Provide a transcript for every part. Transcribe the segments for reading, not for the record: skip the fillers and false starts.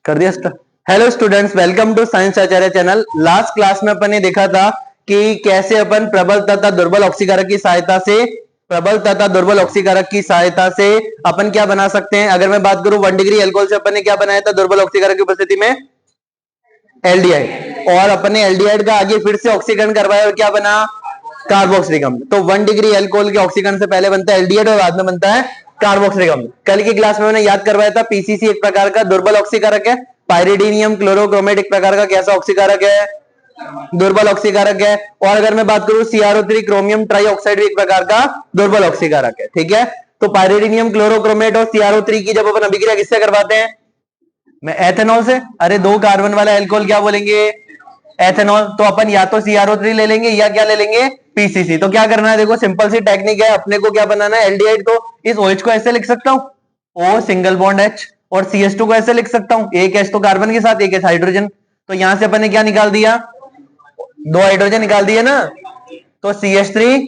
कर दिया start. Hello students, welcome to science Acharya channel. Last class में अपन ने देखा था कि कैसे अपन प्रबल तथा दुर्बल ऑक्सीकारक की सहायता से अपन क्या बना सकते हैं। अगर मैं बात करूं 1 डिग्री अल्कोहल से अपन ने क्या बनाया था दुर्बल ऑक्सीकारक की उपस्थिति में, एल्डिहाइड। और अपन ने एल्डिहाइड का आगे फिर से ऑक्सीकरण करवाया और क्या बना, कार्बोक्सिलिक अम्ल। तो 1 डिग्री अल्कोहल के ऑक्सीकरण से पहले बनता है एल्डिहाइड और बाद में बनता है कार्बोक्सिलिक अम्ल। कल की क्लास में मैंने याद करवाया था पीसीसी एक प्रकार का दुर्बल ऑक्सीकारक है, पायरिडीनियम क्लोरोक्रोमेट एक प्रकार का कैसा ऑक्सीकारक है, दुर्बल ऑक्सीकारक है। और अगर मैं बात करूं CrO3 क्रोमियम ट्राइऑक्साइड भी एक प्रकार का दुर्बल ऑक्सीकारक है। ठीक है, तो पायरिडीनियम क्लोरोक्रोमेट और CrO3 की जब अपन अभिक्रिया किससे करवाते हैं, मैं एथेनॉल से। अरे 2 कार्बन वाला एल्कोहल क्या बोलेंगे, एथेनॉल। तो अपन या तो CrO3 ले लेंगे या क्या ले लेंगे, PCC। तो क्या करना है, देखो सिंपल सी टेक्निक है, अपने को क्या बनाना है, एल्डिहाइड। तो इस OH को ऐसे लिख सकता हूं, O सिंगल बॉन्ड H, और CH2 को ऐसे लिख सकता हूं, एक H तो कार्बन के साथ, एक H हाइड्रोजन। तो यहां से अपन ने क्या निकाल दिया, 2 हाइड्रोजन निकाल दिए ना। तो CH3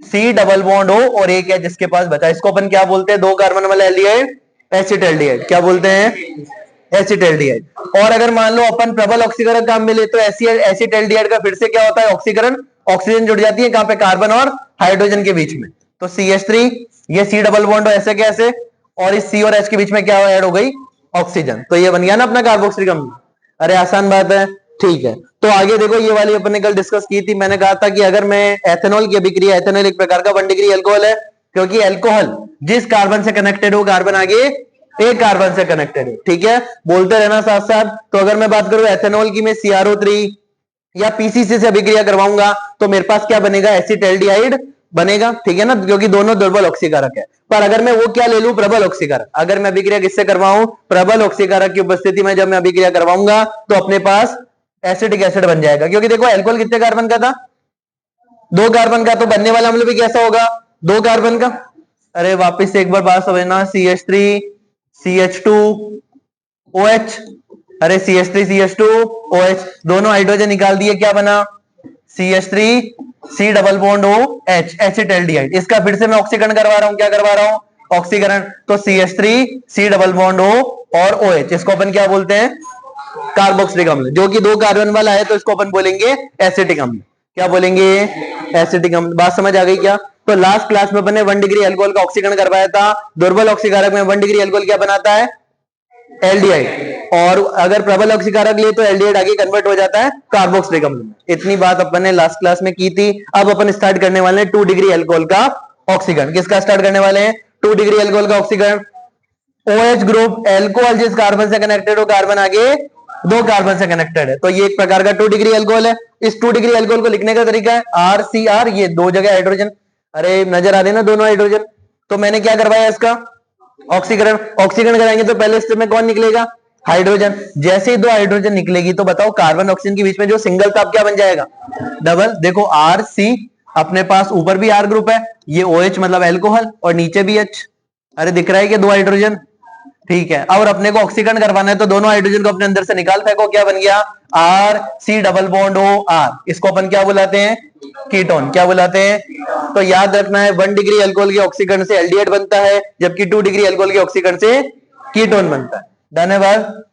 C double bond O और एक H जिसके पास बचा, इसको अपन क्या बोलते हैं, 2 कार्बन वाला एल्डिहाइड, एसिटाल्डिहाइड। क्या बोलते हैं, एसिटाल्डिहाइड। और अगर मान लो अपन प्रबल ऑक्सीकरण काम में ले तो एसिटाल्डिहाइड का फिर से क्या होता है, ऑक्सीकरण, ऑक्सीजन जुड़ जाती है कहां पे, कार्बन और हाइड्रोजन के बीच में। तो CH3 ये C डबल बॉन्ड ऐसे कैसे, और इस C और H के बीच में क्या ऐड हो गई, ऑक्सीजन। तो ये बन गया ना अपना कार्बोक्सिलिक अम्ल। अरे आसान बात है, ठीक है। तो आगे देखो, ये वाली अपन ने कल डिस्कस की थी। मैंने कहा था कि अगर मैं एथेनॉल की अभिक्रिया, एथेनॉल एक प्रकार का 1 डिग्री अल्कोहल है, क्योंकि अल्कोहल जिस कार्बन से कनेक्टेड हो, कार्बन आगे एक कार्बन से कनेक्टेड है। ठीक है, बोलते रहना साथ साथ। तो अगर मैं बात करूं एथेनॉल की, मैं CrO3 या PCC से अभिक्रिया करवाऊंगा तो मेरे पास क्या बनेगा, एसिटाल्डिहाइड बनेगा। ठीक है ना, क्योंकि दोनों दुर्बल ऑक्सीकारक है। पर अगर मैं वो क्या ले लूं, प्रबल ऑक्सीकारक, अगर मैं अभिक्रिया किससे करवाऊं, प्रबल ऑक्सीकारक की उपस्थिति में जब मैं अभिक्रिया करवाऊंगा तो अपने पास एसिटिक एसिड बन जाएगा। क्योंकि देखो अल्कोहल कितने कार्बन का था, 2 कार्बन का, तो बनने वाला अम्ल भी कैसा होगा, 2 कार्बन का। अरे वापस से एक बार बात समझना, CH3 CH2 OH, अरे CH3 CH2 OH, दोनों हाइड्रोजन निकाल दिए, क्या बना, CH3 C double bond O H, acetaldehyde. इसका फिर से मैं ऑक्सीकरण करवा रहा हूं, क्या करवा रहा हूं, ऑक्सीकरण। तो CH3 C double bond O और OH, इसको अपन क्या बोलते हैं, कार्बोक्सिलिक अम्ल। जो कि 2 कार्बन वाला है तो इसको अपन बोलेंगे एसिटिक अम्ल। क्या बोलेंगे, एसिटिक अम्ल। बात समझ आ गई क्या। तो लास्ट क्लास में अपन ने 1 डिग्री अल्कोहल का ऑक्सीकरण करवाया था। दुर्बल ऑक्सीकारक में 1 डिग्री अल्कोहल क्या बनाता है, एल्डिहाइड। और अगर प्रबल ऑक्सीकारक लिए तो एल्डिहाइड आगे कन्वर्ट हो जाता है कार्बोक्सिलिक अम्ल में। इतनी बात अपन ने लास्ट क्लास में की थी। अब अपन स्टार्ट करने वाले हैं 2 डिग्री अल्कोहल का ऑक्सीकरण। किसका स्टार्ट करने वाले हैं, 2 डिग्री अल्कोहल का ऑक्सीकरण। OH ग्रुप एल्कोहल जिस कार्बन से कनेक्टेड हो, कार्बन आगे 2 कार्बन से कनेक्टेड है, तो ये एक प्रकार का 2 डिग्री अल्कोहल है। इस 2 डिग्री अल्कोहल को लिखने का तरीका है RCR, ये 2 जगह हाइड्रोजन, अरे नजर आ रहे ना दोनों हाइड्रोजन। तो मैंने क्या करवाया, इसका ऑक्सीकरण। ऑक्सीकरण कराएंगे तो पहले स्टेप में कौन निकलेगा, हाइड्रोजन। जैसे ही 2 हाइड्रोजन निकलेगी तो बताओ कार्बन ऑक्सीजन के बीच में जो सिंगल था अब क्या बन जाएगा, डबल। देखो RC, अपने पास ऊपर भी R ग्रुप है, ये OH मतलब एल्कोहल, और नीचे भी H। अरे दिख रहा है कि 2 हाइड्रोजन, ठीक है। और अपने को ऑक्सीकरण करवाना है तो दोनों हाइड्रोजन को अपने अंदर से निकाल फेंको, क्या बन गया, RC double bond O R। इसको अपन क्या बुलाते हैं, कीटोन। क्या बुलाते हैं, तो याद रखना है 1 डिग्री अल्कोहल के ऑक्सीकरण से एल्डिहाइड बनता है, जबकि 2 डिग्री अल्कोहल के ऑक्सीकरण से कीटोन बनता है। धन्यवाद,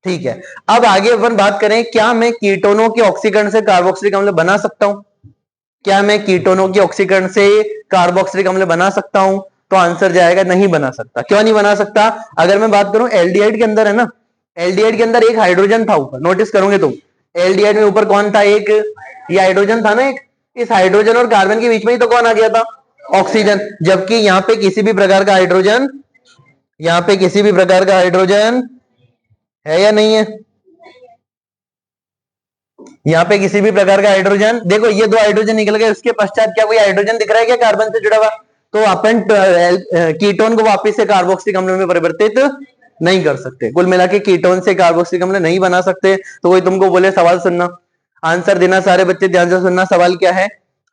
ठीक है। अब आगे अपन बात करें, क्या मैं कीटोनों के ऑक्सीकरण से कार्बोक्सिलिक अम्ल बना सकता हूं, क्या मैं कीटोनों के ऑक्सीकरण से कार्बोक्सिलिक अम्ल बना सकता हूं। तो आंसर जाएगा नहीं बना सकता। क्यों नहीं बना सकता, अगर मैं बात करूं एल्डिहाइड के अंदर है ना, एल्डिहाइड के अंदर एक हाइड्रोजन था ऊपर, नोटिस करोगे तुम, एल्डिहाइड में ऊपर कौन था, एक ये हाइड्रोजन था ना एक। इस हाइड्रोजन और कार्बन के बीच में ही तो कौन आ गया था, ऑक्सीजन। जबकि यहां पे किसी भी प्रकार का हाइड्रोजन, यहां पे किसी भी प्रकार का हाइड्रोजन है या नहीं है, यहाँ पे किसी भी प्रकार का हाइड्रोजन, देखो ये 2 हाइड्रोजन निकल गए, उसके पश्चात क्या कोई हाइड्रोजन दिख रहा है क्या कार्बन से जुड़ा हुआ। तो अपन कीटोन को वापस से कार्बोक्सिलिक अम्ल में परिवर्तित नहीं कर सकते। कुल मिला के कीटोन से कार्बोक्सिलिक अम्ल नहीं बना सकते। तो कोई तुमको बोले सवाल सुनना, आंसर देना, सारे बच्चे ध्यान से सुनना। सवाल क्या है,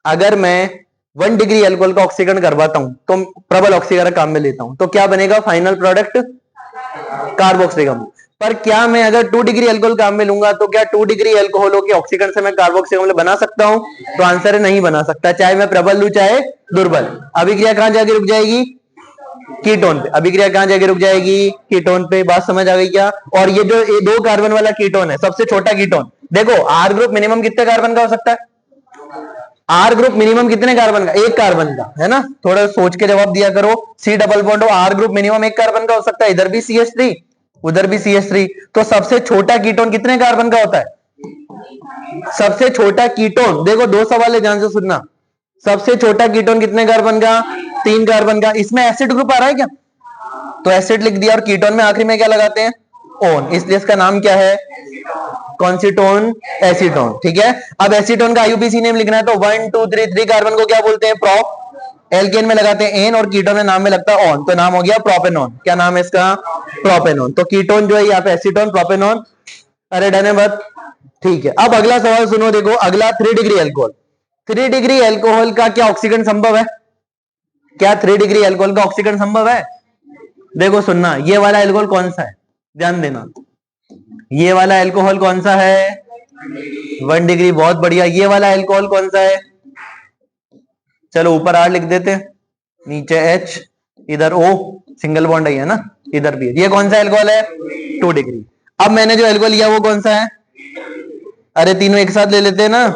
अगर मैं 1 डिग्री अल्कोहल का ऑक्सीकरण करवाता हूं तो प्रबल ऑक्सीकरण काम में लेता हूं तो क्या बनेगा, फाइनल प्रोडक्ट कार्बोक्सिलिक अम्ल। पर क्या मैं अगर 2 डिग्री अल्कोहल काम में लूंगा तो क्या 2 डिग्री अल्कोहलों के ऑक्सीकरण से मैं कार्बोक्सिलिक अम्ल बना सकता हूं, तो आंसर है नहीं बना सकता, चाहे मैं प्रबल लूं चाहे दुर्बल। अभिक्रिया कहां जाके रुक जाएगी, कीटोन पे। अभिक्रिया कहां जाके रुक जाएगी? कीटोन पे। बात समझ आ गई क्या? और ये जो ये 2 कार्बन वाला कीटोन है, सबसे छोटा कीटोन, देखो आर ग्रुप मिनिमम कितने कार्बन का हो सकता है? आर ग्रुप मिनिमम कितने कार्बन का? 1 कार्बन का, है ना? थोड़ा सोच के जवाब दिया करो। C double bond R group minimum 1 carbon का हो सकता है। इधर भी CH3, उधर भी CH3। तो सबसे छोटा कीटोन कितने कार्बन का होता है? सबसे छोटा कीटोन, देखो 2 सवाल है, ध्यान से सुनना। सबसे छोटा कीटोन कितने कार्बन का? 3 कार्बन का। इसमें एसिड ग्रुप आ रहा है क्या? तो एसिड लिख दिया। और कीटोन में आखिरी में क्या लगाते हैं? ओन, इसलिए इसका नाम क्या है? कॉन्सिटोन, एसीटोन। ठीक है, अब एसीटोन का IUPAC नेम लिखना है, तो 1 2 3 कार्बन को क्या बोलते हैं? प्रोप। एल्केन में लगाते हैं एन, और कीटोन में नाम में लगता है ऑन, तो नाम हो गया प्रोपेनॉन। क्या नाम है इसका? प्रोपेनॉन। तो कीटोन जो है यहाँ पे एसीटोन, प्रोपेनॉन। अरे डन है बात? ठीक है, अब अगला सवाल सुनो। देखो अगला 3 डिग्री एल्कोहल। 3 डिग्री एल्कोहल का क्या ऑक्सीकरण संभव है? क्या 3 डिग्री एल्कोहल का ऑक्सीकरण संभव है? देखो सुनना, ये वाला एल्कोहल कौन सा है? ध्यान देना, ये वाला एल्कोहल कौन सा है? 1 डिग्री। बहुत बढ़िया। ये वाला एल्कोहल कौन सा है? चलो ऊपर R लिख देते हैं, नीचे H, इधर O, सिंगल बॉन्ड है ना, इधर भी। ये कौन सा एल्कोहल है? 2 डिग्री। अब मैंने जो एल्कोहल लिया वो कौन सा है? अरे तीनों एक साथ ले लेते हैं ना।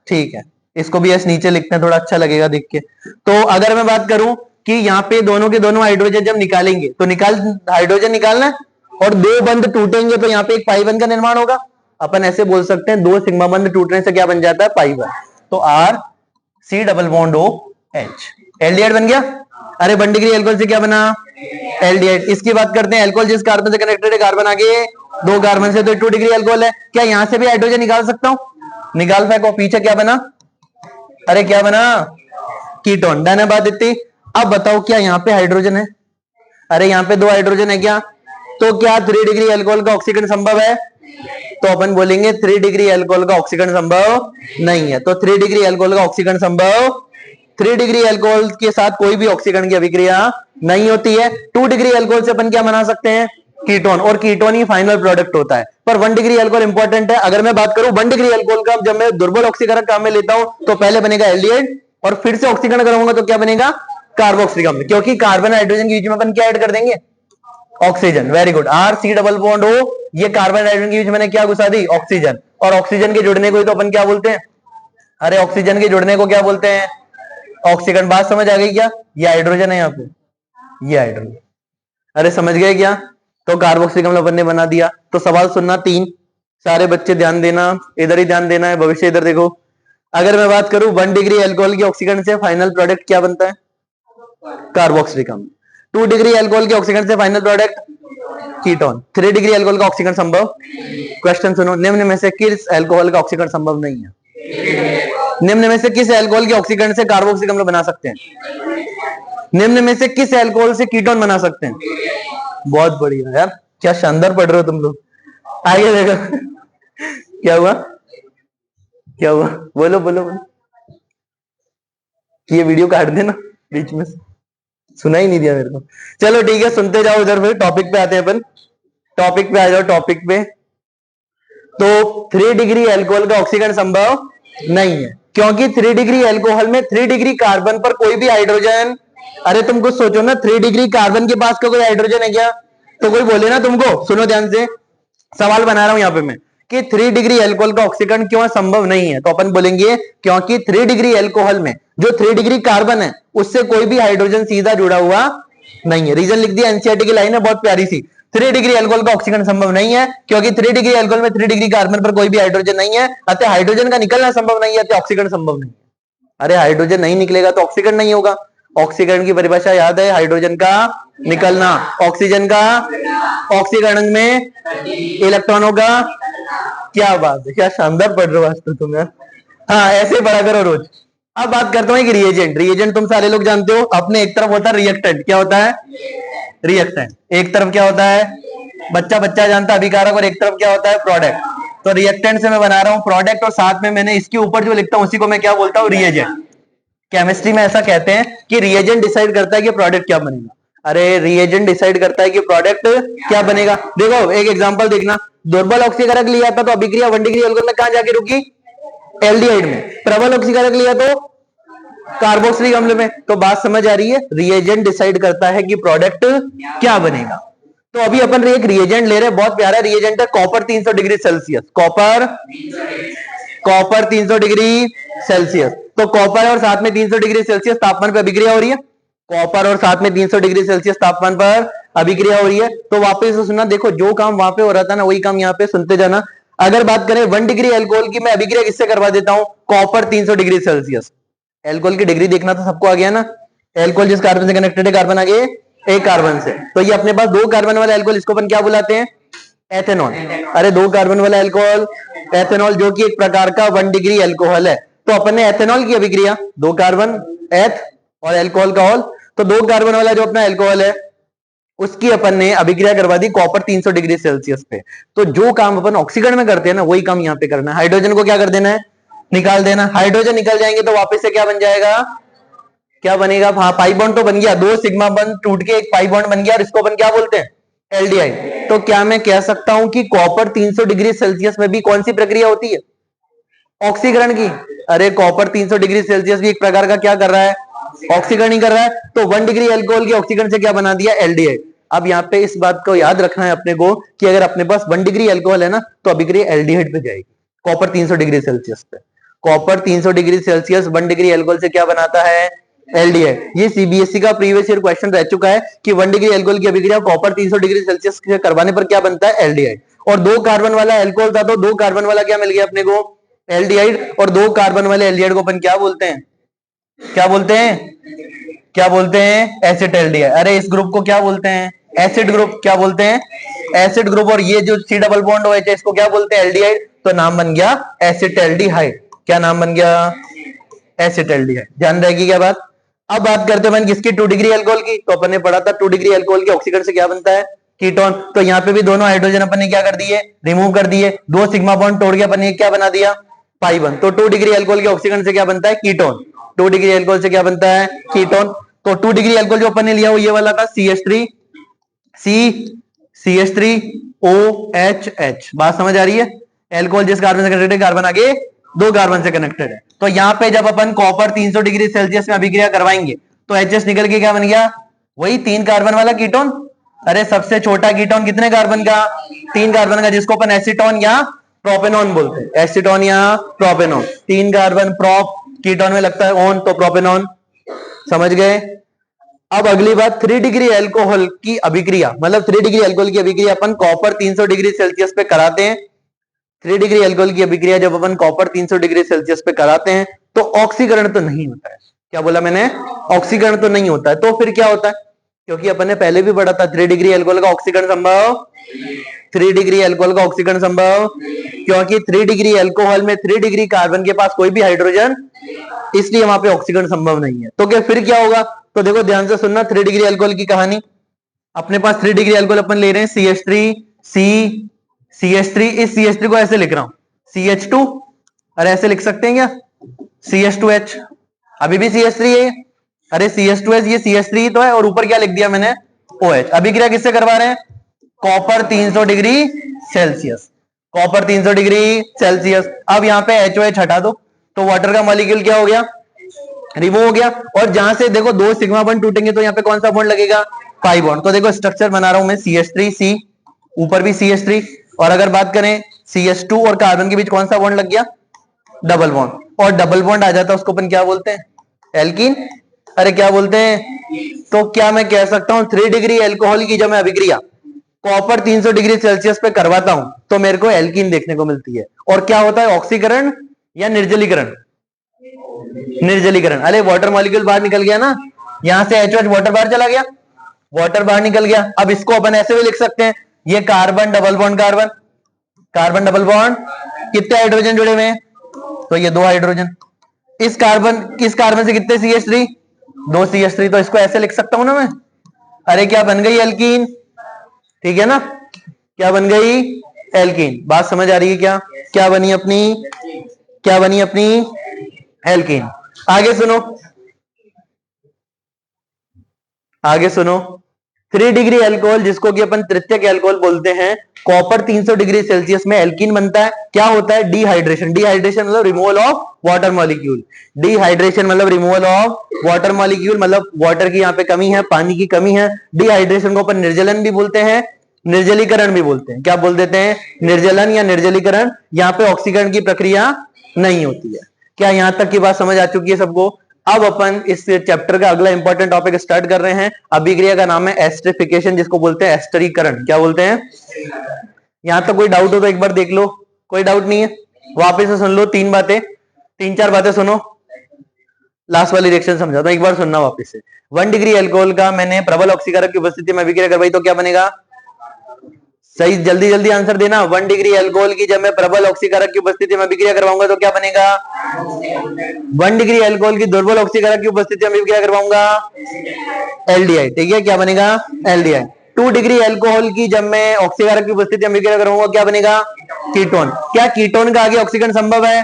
ठीक है, इसको भी H नीचे लिखते हैं, थोड़ा अच्छा लगेगा देख के। तो अगर मैं बात करूं कि यहाँ पे दोनों के दोनों हाइड्रोजन जब निकालेंगे, तो हाइड्रोजन निकालना है, और 2 बंध टूटेंगे तो यहाँ पे एक पाई बंध का निर्माण होगा। अपन ऐसे बोल सकते हैं, 2 सिग्मा बंध टूटने से क्या बन जाता है? पाई बंध। तो R C double bond O H, aldehyde बन गया। अरे 1 डिग्री एल्कोहल से क्या बना? एल्डिहाइड। इसकी बात करते हैं, एल्कोहल जिस कार्बन से कनेक्टेड है, कार्बन आगे 2 कार्बन से, तो 2 डिग्री एल्कोहल है। क्या यहां से भी हाइड्रोजन निकाल सकता हूं? निकाल फेंको। पीछे क्या बना? अरे क्या बना? कीटोन। डन है बात इतनी। अब बताओ क्या यहाँ पे हाइड्रोजन है? अरे यहाँ पे 2 हाइड्रोजन है क्या? तो क्या 3 डिग्री एल्कोहल का ऑक्सीकरण संभव है? तो अपन बोलेंगे 3 डिग्री एल्कोहल का ऑक्सीकरण संभव नहीं है। तो 3 डिग्री एल्कोहल का ऑक्सीकरण संभव, 3 डिग्री एल्कोहल के साथ कोई भी ऑक्सीकरण की अभिक्रिया नहीं होती है। 2 डिग्री एल्कोहल से अपन क्या बना सकते हैं? कीटोन, और कीटोन ही फाइनल प्रोडक्ट होता है। पर 1 डिग्री एल्कोहल इंपॉर्टेंट है। अगर मैं बात करूं 1 डिग्री एल्कोहल का, जब मैं दुर्बल ऑक्सीकरण काम में लेता हूं, तो पहले बनेगा एल्डिहाइड, और फिर से ऑक्सीकरण करूंगा तो क्या बनेगा? कार्बोक्सिलिक अम्ल। क्योंकि कार्बन हाइड्रोजन के बीच में अपन क्या ऐड कर देंगे? Oxygen. Very good. R C double bond O, ये कार्बन हाइड्रोजन के बीच मैंने क्या घुसा दी? ऑक्सीजन। और ऑक्सीजन के जुड़ने को ही तो अपन क्या बोलते हैं? अरे ऑक्सीजन के जुड़ने को क्या बोलते हैं? ऑक्सीजन। बात समझ आ गई क्या? ये हाइड्रोजन है यहाँ पे, ये हाइड्रोजन। अरे समझ गए क्या? तो कार्बोक्सिलिक अम्ल अपन ने बना दिया। तो सवाल सुनना 3, सारे बच्चे ध्यान देना, इधर ही ध्यान देना है, भविष्य इधर देखो। अगर मैं बात करूं 1 डिग्री एल्कोहल के ऑक्सीकरण से फाइनल प्रोडक्ट क्या बनता है? कार्बोक्सिलिक अम्ल। 2 डिग्री एल्कोहल के ऑक्सीकरण से final product ketone. 3 degree alcohol का ऑक्सीकरण संभव। क्वेश्चन सुनो, निम्न में से किस एल्कोहल का ऑक्सीकरण संभव नहीं है? निम्न में से किस एल्कोहल के ऑक्सीकरण से कार्बोक्सिलिक अम्ल बना सकते हैं? निम्न में से किस एल्कोहल से कीटोन बना सकते हैं? बहुत बढ़िया यार, क्या शानदार पढ़ रहे हो तुम लोग। आगे देखो क्या हुआ, क्या हुआ? बोलो बोलो बोलो। ये वीडियो काट देना बीच में से, सुना ही नहीं दिया मेरे को। चलो ठीक है, सुनते जाओ। इधर फिर टॉपिक पे आते हैं अपन, टॉपिक पे आ जाओ, टॉपिक पे। तो 3 डिग्री एल्कोहल का ऑक्सीकरण संभव नहीं है, क्योंकि 3 डिग्री एल्कोहल में 3 डिग्री कार्बन पर कोई भी हाइड्रोजन, अरे तुम कुछ सोचो ना, 3 डिग्री कार्बन के पास का कोई हाइड्रोजन है क्या? तो कोई बोले ना तुमको, सुनो ध्यान से, सवाल बना रहा हूं यहाँ पे मैं, कि 3 डिग्री एल्कोहल का ऑक्सीकरण क्यों संभव नहीं है? तो अपन बोलेंगे क्योंकि 3 डिग्री एल्कोहल में जो 3 डिग्री कार्बन है, उससे कोई भी हाइड्रोजन सीधा जुड़ा हुआ नहीं है। रीजन लिख दिया, एनसीईआरटी की लाइन है, बहुत प्यारी सी। 3 डिग्री एल्कोहल का ऑक्सीकरण संभव नहीं है, क्योंकि 3 डिग्री एल्कोहल में 3 डिग्री कार्बन पर कोई भी हाइड्रोजन नहीं है, अतः हाइड्रोजन का निकलना संभव नहीं है, अतः ऑक्सीकरण संभव नहीं है। अरे हाइड्रोजन नहीं निकलेगा तो ऑक्सीकरण नहीं होगा। ऑक्सीकरण की परिभाषा याद है? हाइड्रोजन का निकलना, ऑक्सीजन का ऑक्सीकरण में इलेक्ट्रॉनों का, क्या बात है, क्या शानदार पढ़ रहे हो आज तो तुम यार। हाँ ऐसे पढ़ा करो रोज। अब बात करता हूं एक रिएजेंट। रिएजेंट तुम सारे लोग जानते हो, अपने एक तरफ होता है रिएक्टेंट। क्या होता है? रिएक्टेंट। एक तरफ क्या होता है? बच्चा बच्चा जानता है, अभिकारक। और एक तरफ क्या होता है? प्रोडक्ट। तो रिएक्टेंट से मैं बना रहा हूं प्रोडक्ट, और साथ में मैंने इसके ऊपर जो लिखता हूं उसी को मैं क्या बोलता हूं? रिएजेंट। केमिस्ट्री में ऐसा कहते हैं कि रिएजेंट डिसाइड करता है कि प्रोडक्ट क्या बनेगा। अरे रिएजेंट डिसाइड करता है कि प्रोडक्ट क्या बनेगा। देखो एक एग्जांपल देखना, दुर्बल ऑक्सीकारक लिया था तो अभिक्रिया 1 डिग्री एल्कोहल में कहां जाके रुकी? एल्डिहाइड में। प्रबल ऑक्सीकारक लिया तो कार्बोक्सिलिक अम्ल में। तो बात समझ आ रही है, रिएजेंट डिसाइड करता है कि प्रोडक्ट क्या बनेगा। तो अभी अपन एक रिएजेंट ले रहे हैं, बहुत प्यारा रिएजेंट है, copper 300 degree Celsius. Copper 300 degree Celsius. तो कॉपर और साथ में 300 डिग्री सेल्सियस तापमान पर अभिक्रिया हो रही है। कॉपर और साथ में 300 डिग्री सेल्सियस तापमान पर अभिक्रिया हो रही है। तो वापस से सुनना, देखो जो काम वहां पे हो रहा था ना, वही काम यहाँ पे सुनते जाना। अगर बात करें 1 डिग्री एल्कोहल की, मैं अभिक्रिया किससे करवा देता हूं, कॉपर 300 डिग्री सेल्सियस। एल्कोहल की डिग्री देखना तो सबको आ गया ना। एल्कोहल जिस कार्बन से कनेक्टेड है, कार्बन आगे एक कार्बन से, तो ये अपने पास 2 कार्बन वाला एल्कोहल, इसको अपन क्या बुलाते हैं, एथेनॉल। अरे 2 कार्बन वाला एल्कोहल एथेनॉल, जो कि एक प्रकार का 1 डिग्री एल्कोहल है। तो अपन ने एथेनॉल की अभिक्रिया, 2 कार्बन एथ और एल्कोहल का ऑल, तो 2 कार्बन वाला जो अपना एल्कोहल है उसकी अपन ने अभिक्रिया करवा दी कॉपर 300 डिग्री सेल्सियस पे। तो जो काम अपन ऑक्सीकरण में करते हैं ना, वही काम यहाँ पे करना है। हाइड्रोजन को क्या कर देना है, निकाल देना। हाइड्रोजन निकल जाएंगे तो वापस से क्या बन जाएगा, क्या बनेगा, हाँ पाई बॉन्ड तो बन गया, 2 सिग्मा बॉन्ड टूट के एक पाई बॉन्ड बन गया, और इसको अपन क्या बोलते हैं, एल्डिहाइड। तो क्या मैं कह सकता हूं कि कॉपर 300 डिग्री सेल्सियस में भी कौन सी प्रक्रिया होती है, ऑक्सीकरण की। अरे कॉपर 300 डिग्री सेल्सियस भी एक प्रकार का क्या कर रहा है, ऑक्सीकरण ही कर रहा है। तो 1 डिग्री एल्कोहल की ऑक्सीकरण से क्या बना दिया, एल्डिहाइड। अब यहाँ पे इस बात को याद रखना है अपने को कि अगर अपने पास 1 डिग्री एल्कोहल है ना, तो अभिक्रिया एल्डिहाइड पे जाएगी कॉपर 300 डिग्री सेल्सियस पे। Copper 300 degree Celsius 1 degree alcohol से क्या बनाता है, एल्डिहाइड। ये सीबीएसई का प्रीवियस ईयर क्वेश्चन रह चुका है कि 1 डिग्री एल्कोहल की अभिक्रिया कॉपर 300 डिग्री सेल्सियस से करवाने पर क्या बनता है, एल्डिहाइड। और 2 कार्बन वाला एल्कोहल था, तो 2 कार्बन वाला क्या मिल गया अपने को, एल्डिहाइड। और 2 कार्बन वाले एल्डिहाइड को अपन क्या बोलते हैं, क्या बोलते हैं, क्या बोलते हैं, एसिटाल्डिहाइड। अरे इस ग्रुप को क्या बोलते हैं, एसिड ग्रुप। क्या बोलते हैं, एसिड ग्रुप। और ये जो सी डबल बॉन्ड OH है, इसको क्या बोलते हैं, एल्डिहाइड। तो नाम बन गया एसिटाल्डिहाइड। क्या नाम बन गया, एसिटाल्डिहाइड। ध्यान रहेगी क्या बात। अब बात करते हैं किसकी, 2 डिग्री एल्कोहल की। तो अपन ने पढ़ा था 2 डिग्री एल्कोहल के ऑक्सीकरण से क्या बनता है, कीटोन। तो यहाँ पे भी दोनों हाइड्रोजन अपन ने क्या कर दिए, रिमूव कर दिए। 2 सिग्मा बॉन्ड तोड़ के अपन ने क्या बना दिया, पाई बॉन्ड। तो 2 डिग्री एल्कोहल के ऑक्सीकरण से क्या बनता है, कीटोन। 2 डिग्री एल्कोहल से क्या बनता है, कीटोन। तो 2 डिग्री एल्कोहल जो अपन ने लिया वो ये वाला था, CH3 CH3OHH। बात समझ आ रही है। एल्कोहल जिस कार्बन से कनेक्टेड है, कार्बन आगे 2 कार्बन से कनेक्टेड है। तो यहाँ पे जब अपन कॉपर 300 डिग्री सेल्सियस में अभिक्रिया करवाएंगे, तो HS निकल के क्या बन गया, वही 3 कार्बन वाला कीटोन। अरे सबसे छोटा कीटोन कितने कार्बन का, 3 कार्बन का, जिसको अपन एसीटोन या प्रोपेनॉन बोलते हैं। एसीटोन या प्रोपेनॉन, 3 कार्बन प्रोप, कीटोन में लगता है ऑन, तो प्रोपेनॉन। समझ गए। अब अगली बात, 3 डिग्री एल्कोहल की अभिक्रिया, मतलब 3 डिग्री एल्कोहल की अभिक्रिया अपन कॉपर 300 डिग्री सेल्सियस पे कराते हैं। 3 डिग्री एल्कोहल की अभिक्रिया जब अपन कॉपर 300 डिग्री सेल्सियस पे कराते हैं, तो ऑक्सीकरण तो नहीं होता है। क्या बोला मैंने, ऑक्सीकरण तो नहीं होता है। तो फिर क्या होता है, क्योंकि अपन ने पहले भी पढ़ा था 3 डिग्री एल्कोहल का ऑक्सीकरण संभव, 3 डिग्री एल्कोहल का ऑक्सीकरण संभव, क्योंकि 3 डिग्री एल्कोहल में 3 डिग्री कार्बन के पास कोई भी हाइड्रोजन, इसलिए वहां पे ऑक्सीकरण संभव नहीं है। तो क्या फिर क्या होगा, तो देखो ध्यान से सुनना 3 डिग्री एल्कोहल की कहानी। अपने पास 3 डिग्री एल्कोहल अपन ले रहे हैं, CH3 इस CH3 को ऐसे लिख रहा हूं, CH2। अरे ऐसे लिख सकते हैं क्या, CH2H, अभी भी CH3 है। अरे CH2H, ये CH3 तो है, और ऊपर क्या लिख दिया मैंने, OH। अभिक्रिया किससे करवा रहे हैं, copper 300 degree Celsius, copper 300 degree Celsius. अब यहाँ पे HOH हटा दो, तो वाटर का मॉलिक्यूल क्या हो गया, रिमूव हो गया। और जहां से देखो 2 सिग्मा बॉन्ड टूटेंगे, तो यहाँ पे कौन सा बॉन्ड लगेगा, पाई बॉन्ड। तो देखो स्ट्रक्चर बना रहा हूं मैं, CH3C, ऊपर भी CH3। और अगर बात करें CH2 और कार्बन के बीच कौन सा बॉन्ड लग गया, डबल बॉन्ड। और डबल बॉन्ड आ जाता है, उसको अपन क्या बोलते हैं, एल्कीन। अरे क्या बोलते हैं। तो क्या मैं कह सकता हूं 3 डिग्री एल्कोहल की जब मैं अभिक्रिया कॉपर 300 डिग्री सेल्सियस पे करवाता हूं, तो मेरे को एल्कीन देखने को मिलती है। और क्या होता है, ऑक्सीकरण या निर्जलीकरण, निर्जलीकरण। अरे वाटर मॉलिक्यूल बाहर निकल गया ना, यहां से HOH वाटर बाहर चला गया, वाटर बाहर निकल गया। अब इसको अपन ऐसे भी लिख सकते हैं, ये carbon double bond carbon, carbon double bond, कितने हाइड्रोजन जुड़े हुए हैं, तो ये 2 हाइड्रोजन। इस कार्बन से कितने CH3, 2 CH3। तो इसको ऐसे लिख सकता हूं ना मैं। अरे क्या बन गई, एल्कीन। ठीक है ना, क्या बन गई, एल्कीन। बात समझ आ रही है क्या, क्या बनी अपनी, क्या बनी अपनी, एल्कीन। आगे सुनो, आगे सुनो। 3 डिग्री अल्कोहल जिसको कि अपन तृतीयक अल्कोहल बोलते हैं, कॉपर 300 डिग्री सेल्सियस में एल्कीन बनता है। क्या होता है? डिहाइड्रेशन। डिहाइड्रेशन मतलब removal of water molecule. Dehydration मतलब रिमूवल ऑफ वाटर मॉलिक्यूल, मतलब वाटर की यहाँ पे कमी है, पानी की कमी है। डिहाइड्रेशन को अपन निर्जलन भी बोलते हैं, निर्जलीकरण भी बोलते हैं। क्या बोल देते हैं? निर्जलन या निर्जलीकरण। यहाँ पे ऑक्सीकरण की प्रक्रिया नहीं होती है। क्या यहां तक की बात समझ आ चुकी है सबको? अब अपन इस चैप्टर का अगला इंपॉर्टेंट टॉपिक स्टार्ट कर रहे हैं। अभिक्रिया का नाम है एस्टरिफिकेशन, जिसको बोलते हैं एस्टरीकरण। क्या बोलते हैं? यहां तक कोई डाउट हो तो एक बार देख लो। कोई डाउट नहीं है? वापस से सुन लो, 3 4 बातें सुनो, लास्ट वाली रिएक्शन समझाता हूं, एक बार सुनना वापस से। 1 डिग्री अल्कोहल का मैंने प्रबल ऑक्सीकारक की उपस्थिति में अभिक्रिया करवाई तो क्या बनेगा? सही, जल्दी जल्दी आंसर देना। 1 डिग्री अल्कोहल की जब मैं प्रबल ऑक्सीकारक की उपस्थिति में अभिक्रिया करवाऊंगा तो क्या बनेगा? 1 डिग्री अल्कोहल की दुर्बल ऑक्सीकारक की उपस्थिति में अभिक्रिया करवाऊंगा, एलडीआई। ठीक है, क्या बनेगा? एलडीआई। 2 डिग्री अल्कोहल की जब मैं ऑक्सीकारक की उपस्थिति में अभिक्रिया करवाऊंगा क्या बनेगा? कीटोन। क्या कीटोन का आगे ऑक्सीकरण संभव है?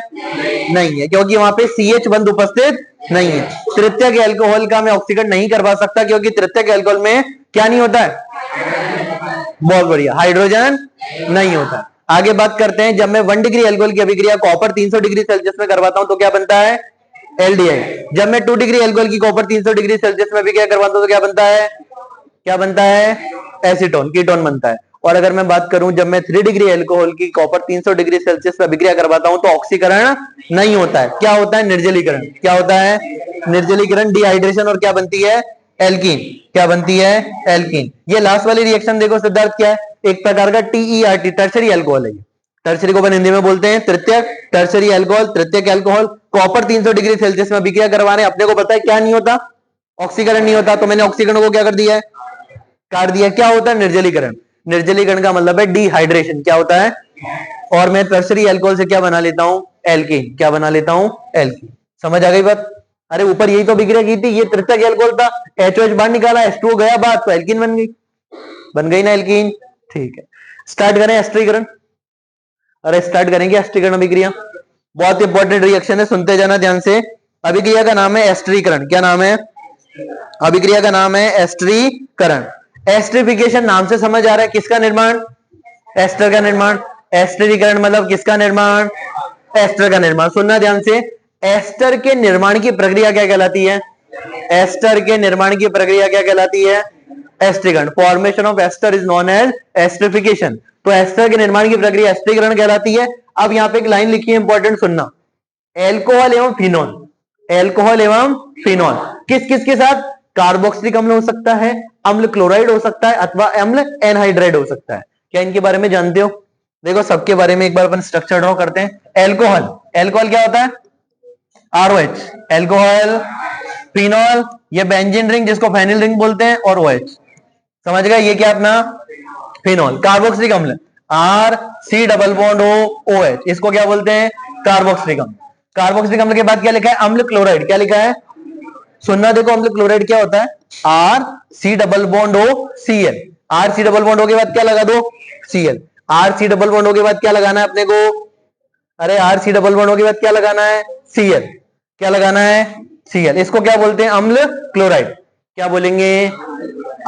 नहीं है, क्योंकि वहां पे CH बंद उपस्थित नहीं है। तृतीयक अल्कोहल का मैं ऑक्सीकरण नहीं करवा सकता, क्योंकि तृतीयक अल्कोहल में क्या नहीं होता है? बहुत बढ़िया, हाइड्रोजन नहीं होता। आगे बात करते हैं, जब मैं 1 डिग्री अल्कोहल की अभिक्रिया कॉपर 300 डिग्री सेल्सियस में करवाता हूं तो क्या बनता है? एलडीआई। जब मैं 2 डिग्री अल्कोहल की कॉपर 300 डिग्री सेल्सियस में अभिक्रिया करवाता हूं तो क्या बनता है? क्या बनता है? एसीटोन, कीटोन बनता है। और अगर मैं बात करूं, जब मैं 3 डिग्री अल्कोहल की कॉपर 300 डिग्री सेल्सियस में अभिक्रिया करवाता हूं तो ऑक्सीकरण नहीं होता है। क्या होता है? निर्जलीकरण। क्या होता है? निर्जलीकरण, डिहाइड्रेशन, और क्या बनती है? एल्कीन। क्या बनती है? एल्कीन। ये लास्ट वाली रिएक्शन देखो सिद्धार्थ, क्या है? एक प्रकार का TERT, टर्शरी अल्कोहल है। टर्शरी को अपन हिंदी में बोलते हैं तृतीयक। टर्शरी अल्कोहल, तृतीयक अल्कोहल, कॉपर 300 डिग्री सेल्सियस में अभिक्रिया करवा रहे हैं। अपने को पता है क्या नहीं होता? ऑक्सीकरण नहीं होता। तो मैंने ऑक्सीकरण को क्या कर दिया है? काट दिया। क्या होता है? निर्जलीकरण। निर्जलीकरण का मतलब है डिहाइड्रेशन। क्या होता है? और मैं टर्शरी अल्कोहल से क्या बना लेता हूं? एल्कीन। क्या बना लेता हूं? एल्कीन। समझ आ गई बात? अरे ऊपर यही तो अभिक्रिया की थी, ये तृतीयक अल्कोहल था, HOH बाहर निकाला, H2O गया बाहर, तो एल्कीन बन गई ना एल्कीन। ठीक है, स्टार्ट करें एस्टरीकरण। अरे स्टार्ट करेंगे एस्टरीकरण अभिक्रिया, बहुत इंपॉर्टेंट रिएक्शन है, सुनते जाना ध्यान से। अभिक्रिया का नाम है एस्टरीकरण। क्या नाम है? अभिक्रिया का नाम है एस्टरीकरण। एस्टरिफिकेशन नाम से समझ आ रहा है किसका निर्माण? एस्टर का निर्माण। एस्टरीकरण मतलब किसका निर्माण? एस्टर का निर्माण। सुनना ध्यान से, एस्टर के निर्माण की प्रक्रिया क्या कहलाती है? एस्टर के निर्माण की प्रक्रिया क्या कहलाती है? एस्टरीकरण। Formation of ester is known as esterification. तो एस्टर के निर्माण की प्रक्रिया एस्टरीकरण कहलाती है। अब यहां पे एक लाइन लिखी है इंपॉर्टेंट, सुनना। एल्कोहल एवं फिनॉल, एल्कोहल एवं फिनॉल किस किस के साथ? कार्बोक्सिलिक अम्ल हो सकता है, अम्ल क्लोराइड हो सकता है, अथवा अम्ल एनहाइड्राइड हो सकता है। क्या इनके बारे में जानते हो? देखो सबके बारे में एक बार अपन स्ट्रक्चर ड्रॉ करते हैं। एल्कोहल, एल्कोहल क्या होता है? ROH, alcohol. फिनॉल, ये बेंजीन रिंग जिसको फेनिल रिंग बोलते हैं, और OH। समझ गए? ये क्या अपना फिनॉल। कार्बोक्सिलिक अम्ल, RC डबल बॉन्ड OH, इसको क्या बोलते हैं? कार्बोक्सिलिक अम्ल। कार्बोक्सिलिक अम्ल के बाद क्या लिखा है? अम्ल क्लोराइड। क्या लिखा है? सुनना, देखो अम्ल क्लोराइड क्या होता है? RC double bond OCl। RC double bond O के बाद क्या लगा दो? Cl। RC double bond O के बाद क्या लगाना है अपने को? अरे RC डबल बॉन्ड O के बाद क्या लगाना है? Cl। क्या लगाना है? Cl। इसको क्या बोलते हैं? अम्ल क्लोराइड। क्या बोलेंगे?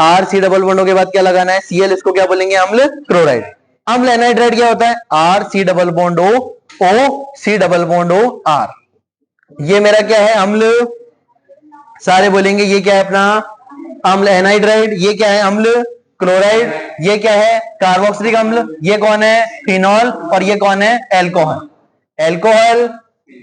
RC डबल बॉन्ड O के बाद क्या लगाना है? Cl। इसको क्या बोलेंगे? अम्ल क्लोराइड। अम्ल एनाइड्राइड क्या होता है? RC double bond O, C double bond O, R। ये मेरा क्या है? अम्ल। सारे बोलेंगे ये क्या है अपना? अम्ल एनाइड्राइड। ये क्या है? अम्ल क्लोराइड। ये क्या है? कार्बोक्सिलिक अम्ल। ये कौन है? फिनॉल। और ये कौन है? एल्कोहल। एल्कोहल,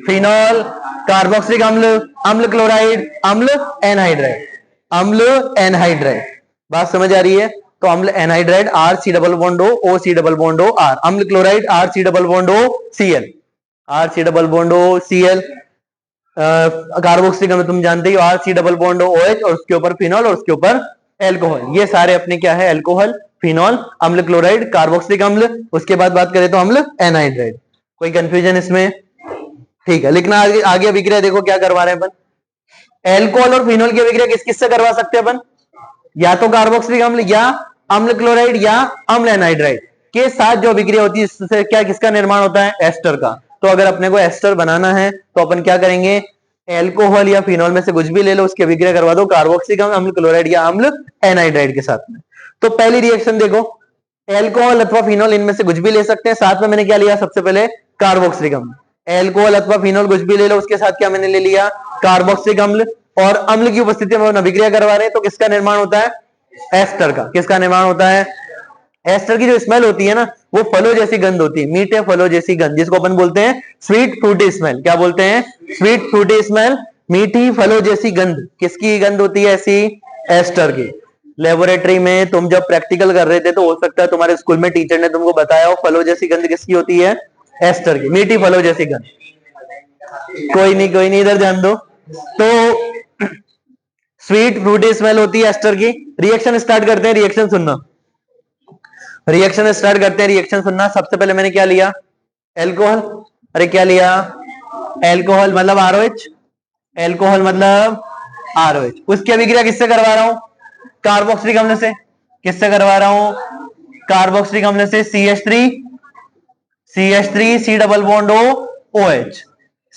फिनॉल, कार्बोक्सिलिक अम्ल, अम्ल क्लोराइड, अम्ल एनहाइड्राइड, अम्ल एनहाइड्राइड। बात समझ आ रही है? तो अम्ल anhydride RC double bond O, C double bond O, R। अम्ल chloride RC double bond O, Cl, RC double bond O, Cl। Carboxylic अम्ल तुम जानते ही, RC डबल बॉन्ड OH, और उसके ऊपर फिनॉल, और उसके ऊपर एल्कोहल। ये सारे अपने क्या है? एल्कोहल, फिनॉल, अम्ल क्लोराइड, कार्बोक्सिलिक अम्ल। उसके बाद बात करें तो अम्ल एनहाइड्राइड। कोई कंफ्यूजन इसमें? ठीक है, लिखना आगे। आगे अभिक्रिया देखो क्या करवा रहे हैं अपन। एल्कोहल और फिनॉल की अभिक्रिया किस किस से करवा सकते हैं अपन? या तो कार्बोक्सिलिक अम्ल, या अम्ल क्लोराइड, या अम्ल एनहाइड्राइड के साथ जो अभिक्रिया होती है, इससे क्या किसका निर्माण होता है? एस्टर का। तो अगर अपने को एस्टर बनाना है तो अपन क्या करेंगे? एल्कोहल या फिनॉल में से कुछ भी ले लो, उसकी अभिक्रिया करवा दो कार्बोक्सिलिक अम्ल, क्लोराइड या अम्ल एनहाइड्राइड के साथ में। तो पहली रिएक्शन देखो, एल्कोहल अथवा फिनॉल इनमें से कुछ भी ले सकते हैं, साथ में मैंने क्या लिया, सबसे पहले कार्बोक्सिलिक अम्ल। एल्कोहल अथवा फिनॉल कुछ भी ले लो, उसके साथ क्या मैंने ले लिया, कार्बोक्सिलिक अम्ल, और अम्ल की उपस्थिति में अभिक्रिया करवा रहे हैं, तो किसका निर्माण होता है, एस्टर का। किसका निर्माण होता है, एस्टर की जो स्मेल होती है ना, वो फलों जैसी गंध होती है, मीठे फलों जैसी गंध, जिसको अपन बोलते हैं स्वीट फ्रूटी स्मेल। क्या बोलते हैं, स्वीट फ्रूटी स्मेल, मीठी फलों जैसी गंध। किसकी गंध होती है ऐसी, एस्टर की। लेबोरेटरी में तुम जब प्रैक्टिकल कर रहे थे तो हो सकता है तुम्हारे स्कूल में टीचर ने तुमको बताया हो फलों जैसी गंध किसकी होती है, एस्टर की, मीठी फलों जैसी गंध। कोई नहीं, इधर ध्यान दो। तो स्वीट फ्रूटी स्मेल होती है एस्टर की। रिएक्शन स्टार्ट करते हैं, रिएक्शन सुनना, रिएक्शन स्टार्ट करते हैं, रिएक्शन सुनना। सबसे पहले मैंने क्या लिया, एल्कोहल। अरे क्या लिया, एल्कोहल मतलब आरओएच, एल्कोहल मतलब आरओएच। उसकी अभिक्रिया किससे करवा रहा हूं, कार्बोक्सिलिक अम्ल से। किससे करवा रहा हूं, कार्बोक्सिलिक अम्ल से। CH3 C double bond O OH,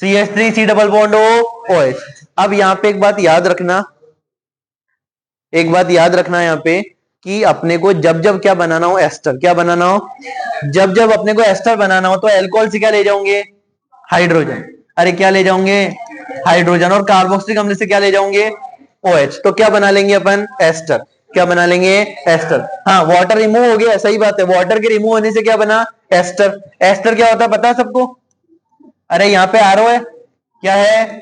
CH3 C double bond O OH। अब यहां पे एक बात याद रखना, एक बात याद रखना यहां पे, कि अपने को जब जब क्या बनाना हो, एस्टर, क्या बनाना हो, जब जब अपने को एस्टर बनाना हो तो अल्कोहल से क्या ले जाओगे, हाइड्रोजन। अरे क्या ले जाओगे, हाइड्रोजन। और कार्बोक्सिलिक अम्ल से क्या ले जाओगे, OH। तो क्या बना लेंगे अपन, एस्टर। क्या बना लेंगे, एस्टर। हाँ, वाटर रिमूव हो गया, सही बात है, वाटर के रिमूव होने से क्या बना, एस्टर। एस्टर क्या होता है पता है सबको, अरे यहाँ पे आरओ है, क्या है,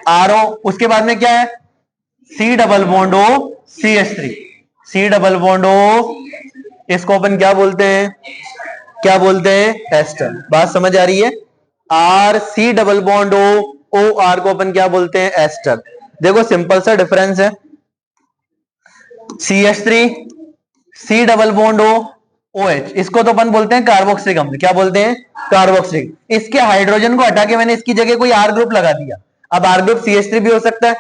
आरओ। उसके बाद में क्या है, C double bond O CH3, C double bond O, इसको अपन क्या बोलते हैं, क्या बोलते हैं, एस्टर। बात समझ आ रही है, R C double bond O OR को अपन क्या बोलते हैं, एस्टर। देखो सिंपल सा डिफरेंस है, CH3 C double bond O OH, इसको तो अपन बोलते हैं कार्बोक्सिलिक अम्ल। क्या बोलते हैं, कार्बोक्सिलिक। इसके हाइड्रोजन को हटा के मैंने इसकी जगह कोई R ग्रुप लगा दिया। अब R ग्रुप CH3 भी हो सकता है,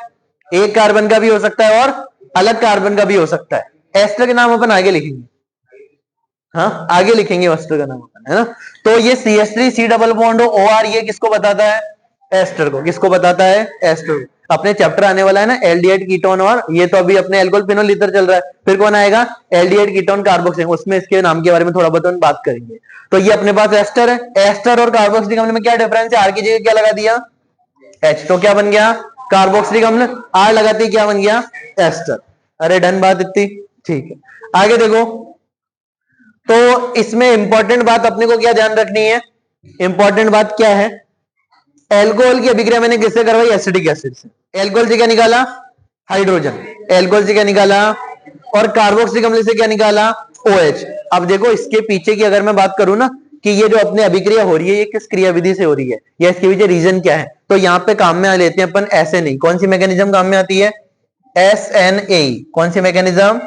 एक कार्बन का भी हो सकता है और अलग कार्बन का भी हो सकता है। एस्टर के नाम अपन आगे लिखेंगे, हाँ आगे लिखेंगे एस्टर का नाम अपन, है ना। तो ये CH3 C double bond OR, ये किसको बताता है, एस्टर को। किसको बताता है, एस्टर। अपने चैप्टर आने वाला है ना एल्डिहाइड कीटोन, और ये तो अभी अपने एल्कोहल फिनोल ईथर चल रहा है, फिर कौन आएगा, एल्डिहाइड कीटोन कार्बोक्सिलिक, उसमें इसके नाम के बारे में थोड़ा बहुत बात करेंगे। तो ये अपने पास एस्टर है। एस्टर और कार्बोक्सिलिक अम्ल में क्या डिफरेंस है, आर की जगह क्या लगा दिया, H, तो क्या बन गया, कार्बोक्सिलिक अम्ल। आर लगाते क्या बन गया, एस्टर। अरे डन बात इतनी, ठीक है। आगे देखो, तो इसमें इंपॉर्टेंट बात अपने को क्या ध्यान रखनी है, इंपॉर्टेंट बात क्या है, एल्कोहल की अभिक्रिया मैंने किससे करवाई, एसिटिक एसिड से। एल्कोहल से क्या निकाला, हाइड्रोजन। एल्कोहल से क्या निकाला, और कार्बोक्सिलिक अम्ल से क्या निकाला, OH। अब देखो इसके पीछे की अगर मैं बात करूं ना, कि ये जो अपने अभिक्रिया हो रही है ये किस क्रिया विधि से हो रही है, या इसके पीछे रीजन क्या है, तो यहाँ पे काम में आ लेते हैं अपन SNA। कौन सी मैकेनिज्म काम में आती है, SNA। कौन सी मैकेनिज्म,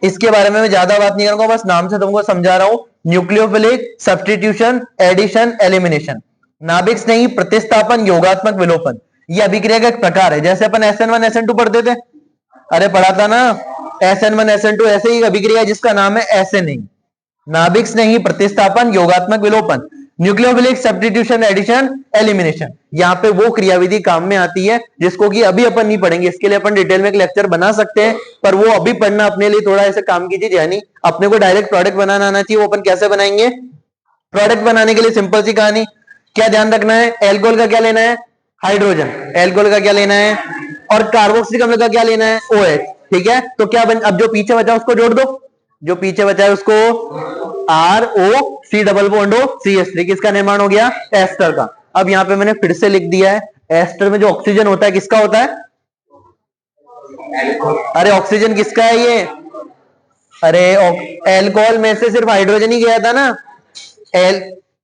इसके बारे में मैं ज्यादा बात नहीं करूंगा, बस नाम से तुमको समझा रहा हूं। न्यूक्लियोफिलिक सब्स्टिट्यूशन, एडिशन, एलिमिनेशन, नाभिक स्नेही प्रतिस्थापन, योगात्मक विलोपन, ये अभिक्रिया का एक प्रकार है। जैसे अपन SN1 SN2 पढ़ते थे, अरे पढ़ा था ना, SN1 SN2, ऐसे ही अभिक्रिया जिसका नाम है SNA, नाभिक स्नेही प्रतिस्थापन, योगात्मक विलोपन, न्यूक्लियोफिलिक सब्स्टिट्यूशन, एडिशन, एलिमिनेशन। यहाँ पे वो क्रियाविधि काम में आती है जिसको कि अभी अपन नहीं पढ़ेंगे, इसके लिए अपन डिटेल में एक लेक्चर बना सकते हैं, पर वो अभी पढ़ना अपने लिए थोड़ा ऐसे काम की चीज है नहीं। अपने को डायरेक्ट प्रोडक्ट बनाना आना चाहिए, वो अपन कैसे बनाएंगे, प्रोडक्ट बनाने के लिए सिंपल सी कहानी, क्या ध्यान रखना है, एल्कोहल का क्या लेना है, हाइड्रोजन। एल्कोहल का क्या लेना है, और कार्बोक्सिलिक अम्ल का क्या लेना है, OH। ठीक है, तो क्या अब जो पीछे बचा उसको जोड़ दो, जो पीछे बचा है उसको ROC double bond O CH3, किसका निर्माण हो गया, एस्टर का। अब यहाँ पे मैंने फिर से लिख दिया है, एस्टर में जो ऑक्सीजन होता है किसका होता है, अरे ऑक्सीजन किसका है ये, अरे एल्कोहल में से सिर्फ हाइड्रोजन ही गया था ना।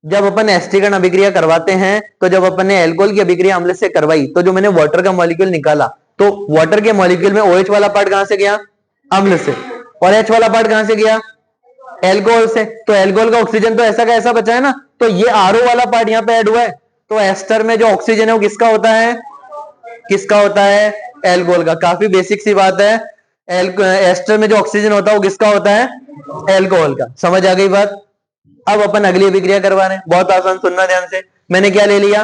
जब अपन एस्टिकन अभिक्रिया करवाते हैं, तो जब अपन ने एल्कोहल की अभिक्रिया अम्ल से करवाई, तो जो मैंने वाटर का मॉलिक्यूल निकाला, तो वाटर के मॉलिक्यूल में OH वाला पार्ट कहां से गया, अम्ल से, और H वाला पार्ट कहां से गया, एल्कोहल से। तो एल्कोहल का ऑक्सीजन तो ऐसा का ऐसा बचा है ना, तो ये RO वाला पार्ट यहाँ पे ऐड हुआ है। तो एस्टर में जो ऑक्सीजन है वो किसका होता है, किसका होता है, एल्कोहल का। काफी बेसिक सी बात है, एस्टर में जो ऑक्सीजन होता है वो किसका होता है, एल्कोहल का। समझ आ गई बात। अब अपन अगली अभिक्रिया करवा रहे हैं, बहुत आसान, सुनना ध्यान से। मैंने क्या ले लिया,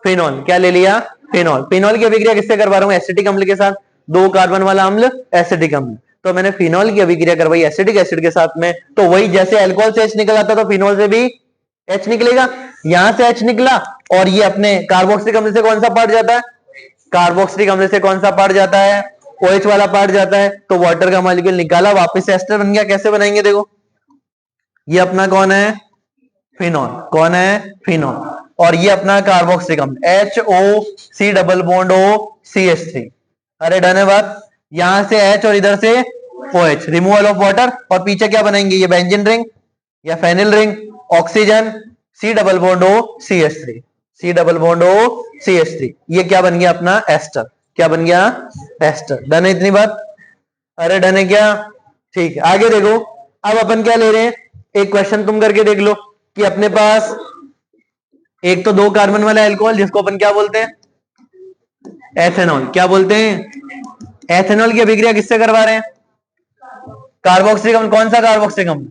फिनॉल। क्या ले लिया, फिनॉल। फिनॉल की अभिक्रिया किससे करवा रहा हूँ? एसिटिक अम्ल के साथ, 2 कार्बन वाला अम्ल एसिटिक अम्ल, तो मैंने फिनॉल की अभिक्रिया करवाई एसिटिक एसिड के साथ में, तो वही जैसे अल्कोहल से H निकल आता तो फिनॉल से भी H निकलेगा, यहां से H निकला और ये अपने कार्बोक्सिलिक अम्ल से कौन सा पार्ट जाता है? कार्बोक्सिलिक अम्ल से कौन सा पार्ट जाता है? OH वाला पार्ट जाता है, तो वाटर का मॉलिक्यूल निकाला, वापस से एस्टर बन गया। कैसे बनाएंगे देखो, ये अपना कौन है? फिनॉल। कौन है? फिनॉल। और ये अपना कार्बोक्सिलिक अम्ल HOC डबल बॉन्ड OCH3। अरे डन है बात, यहां से H और इधर से OH, रिमूवल ऑफ वाटर, और पीछे क्या बनाएंगे? ये बेंजीन रिंग या phenyl ring, oxygen C double bond OCH3, C double bond OCH3, ये क्या बन गया? अपना एस्टर। क्या बन गया? एस्टर। डन है इतनी बात? अरे डन है क्या? ठीक है, आगे देखो। अब अपन क्या ले रहे हैं, एक क्वेश्चन तुम करके देख लो कि अपने पास एक तो 2 कार्बन वाला अल्कोहल जिसको अपन क्या बोलते हैं? एथेनॉल। क्या बोलते हैं? एथेनॉल की अभिक्रिया किससे करवा रहे हैं? कार्बोक्सिलिक अम्ल। कौन सा कार्बोक्सिलिक अम्ल?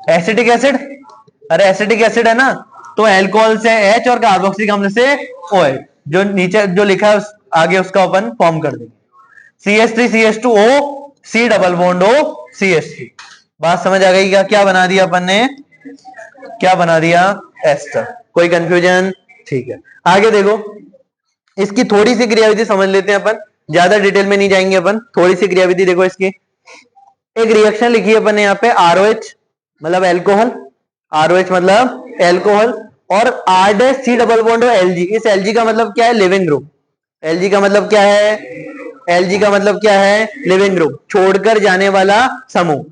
Acetic acid. अरे एसिटिक एसिड है ना, तो अल्कोहल से H और कार्बोक्सिलिक अम्ल से OH, जो नीचे जो लिखा है आगे उसका अपन फॉर्म कर देंगे, CH3CH2O C double bond OCH3। बात समझ आ गई क्या? क्या बना दिया अपन ने? क्या बना दिया? एस्टर। कोई कंफ्यूजन? ठीक है, आगे देखो, इसकी थोड़ी सी क्रियाविधि समझ लेते हैं अपन, ज्यादा डिटेल में नहीं जाएंगे अपन। थोड़ी सी क्रियाविधि देखो इसकी। एक रिएक्शन लिखी है अपन ने यहाँ पे, ROH मतलब एल्कोहल, ROH मतलब एल्कोहल, और R' C double bond Lg। इस Lg का मतलब क्या है? Leaving group. Lg का मतलब क्या है? Lg का मतलब क्या है? लिविंग ग्रुप, छोड़कर जाने वाला समूह।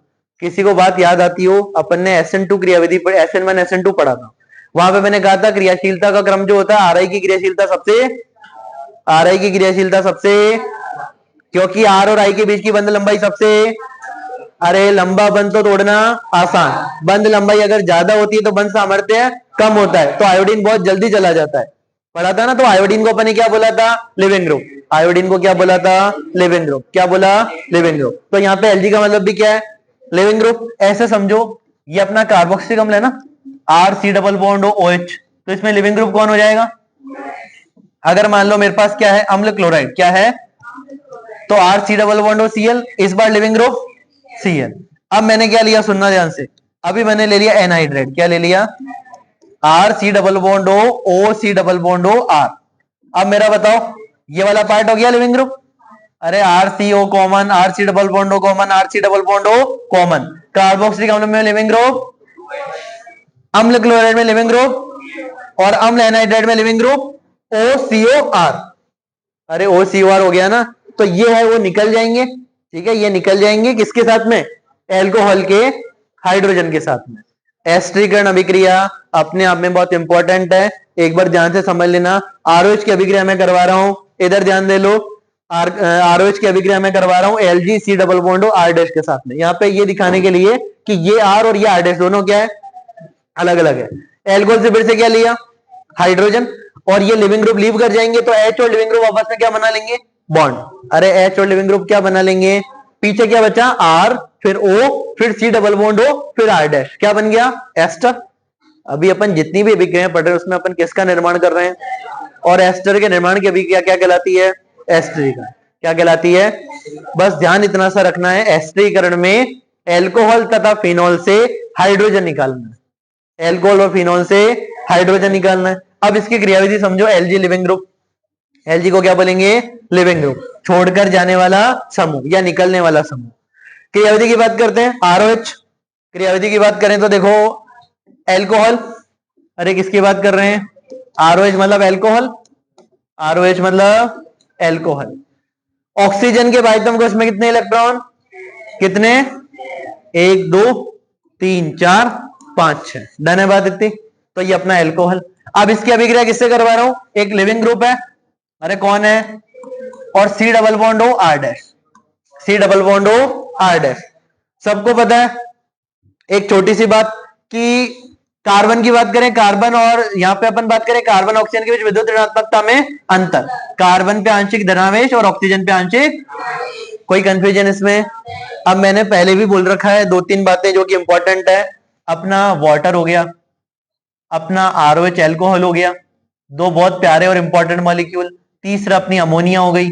किसी को बात याद आती हो, अपन ने SN2 क्रियाविधि पर SN1 SN2 पढ़ा था, वहां पे मैंने कहा था क्रियाशीलता का क्रम जो होता है, RI की क्रियाशीलता सबसे, RI की क्रियाशीलता सबसे, क्योंकि R और I के बीच की बंध लंबाई सबसे, अरे लंबा बंध तो तोड़ना आसान, बंध लंबाई अगर ज्यादा होती है तो बंध सामर्थ्य कम होता है, तो आयोडीन बहुत जल्दी चला जाता है। पढ़ा था ना, तो आयोडीन को अपन ने क्या बोला था? Leaving group. आयोडीन को क्या बोला था? Leaving group. क्या बोला? Leaving group. तो यहाँ पे Lg का मतलब भी क्या है? Leaving group. ऐसे समझो, ये अपना कार्बोक्सिलिक अम्ल है ना, RC डबल बॉन्ड OH, तो इसमें लिविंग ग्रुप कौन हो जाएगा? अगर मान लो मेरे पास क्या है? अम्ल क्लोराइड। क्या है? तो RC डबल बॉन्ड OCl, इस बार लिविंग ग्रुप Cl। अब मैंने क्या लिया? सुनना ध्यान से, अभी मैंने ले लिया एनहाइड्रेट। क्या ले लिया? RC double bond OC double bond R। अब मेरा बताओ, ये वाला पार्ट हो गया लिविंग ग्रुप। अरे RCO common, RC double bond O common, RC double bond O common. Carboxylic अम्ल में लिविंग ग्रुप, अम्ल क्लोराइड में लिविंग ग्रुप, और अम्ल एनहाइड्रेट में लिविंग ग्रुप OCOR। अरे OCOR हो गया ना, तो ये है वो निकल जाएंगे। ठीक है, ये निकल जाएंगे किसके साथ में? एल्कोहल के हाइड्रोजन के साथ में। एस्टरीकरण अभिक्रिया अपने आप में बहुत इंपॉर्टेंट है, एक बार ध्यान से समझ लेना। ROH की अभिक्रिया मैं करवा रहा हूं, इधर ध्यान दे लो। ROH की अभिक्रिया मैं करवा रहा हूं LgC डबल बॉन्ड R' के साथ में। यहाँ पे ये दिखाने के लिए कि ये R और ये R' दोनों क्या है? अलग अलग है। एल्कोहल से फिर से क्या लिया? हाइड्रोजन, और ये लिविंग ग्रुप लीव कर जाएंगे, तो H और लिविंग ग्रुप आपस में क्या बना लेंगे? बॉन्ड। अरे H और लिविंग ग्रुप क्या बना लेंगे? पीछे क्या बचा? R, फिर O, फिर C डबल बॉन्ड O, फिर R', क्या बन गया? एस्टर। अभी अपन जितनी भी अभिक्रियाएं पढ़ रहे हैं उसमें अपन किसका निर्माण कर रहे हैं? और एस्टर के निर्माण की अभिक्रिया क्या कहलाती है? एस्टरीकरण। क्या कहलाती है? बस ध्यान इतना सा रखना है, एस्टरीकरण में एल्कोहल तथा फिनॉल से हाइड्रोजन निकालना है। एल्कोहल और फिनॉल से हाइड्रोजन निकालना है। अब इसकी क्रियाविधि समझो, Lg लिविंग ग्रुप। Lg को क्या बोलेंगे? लिविंग ग्रुप, छोड़कर जाने वाला समूह या निकलने वाला समूह। क्रियाविधि की बात करते हैं, ROH। क्रियाविधि की बात करें तो देखो, एल्कोहल, अरे किसकी बात कर रहे हैं? ROH मतलब एल्कोहल, ROH मतलब एल्कोहल। ऑक्सीजन के बाइटम कोष में कितने इलेक्ट्रॉन? कितने? 1 2 3 4 5 6। डन है बात इतनी? तो ये अपना एल्कोहल। अब इसकी अभिक्रिया किससे करवा रहा हूं? एक लिविंग ग्रुप है, अरे कौन है? और C double bond O R', C double bond O R'। सबको पता है एक छोटी सी बात कि कार्बन की बात करें, कार्बन और यहां पे अपन बात करें कार्बन ऑक्सीजन के बीच विद्युत ऋणात्मकता में अंतर, कार्बन पे आंशिक धनावेश और ऑक्सीजन पे आंशिक। कोई कंफ्यूजन इसमें? अब मैंने पहले भी बोल रखा है 2-3 बातें जो कि इंपॉर्टेंट है। अपना वाटर हो गया, अपना ROH एल्कोहल हो गया, दो बहुत प्यारे और इंपॉर्टेंट मॉलिक्यूल। तीसरा अपनी अमोनिया हो गई।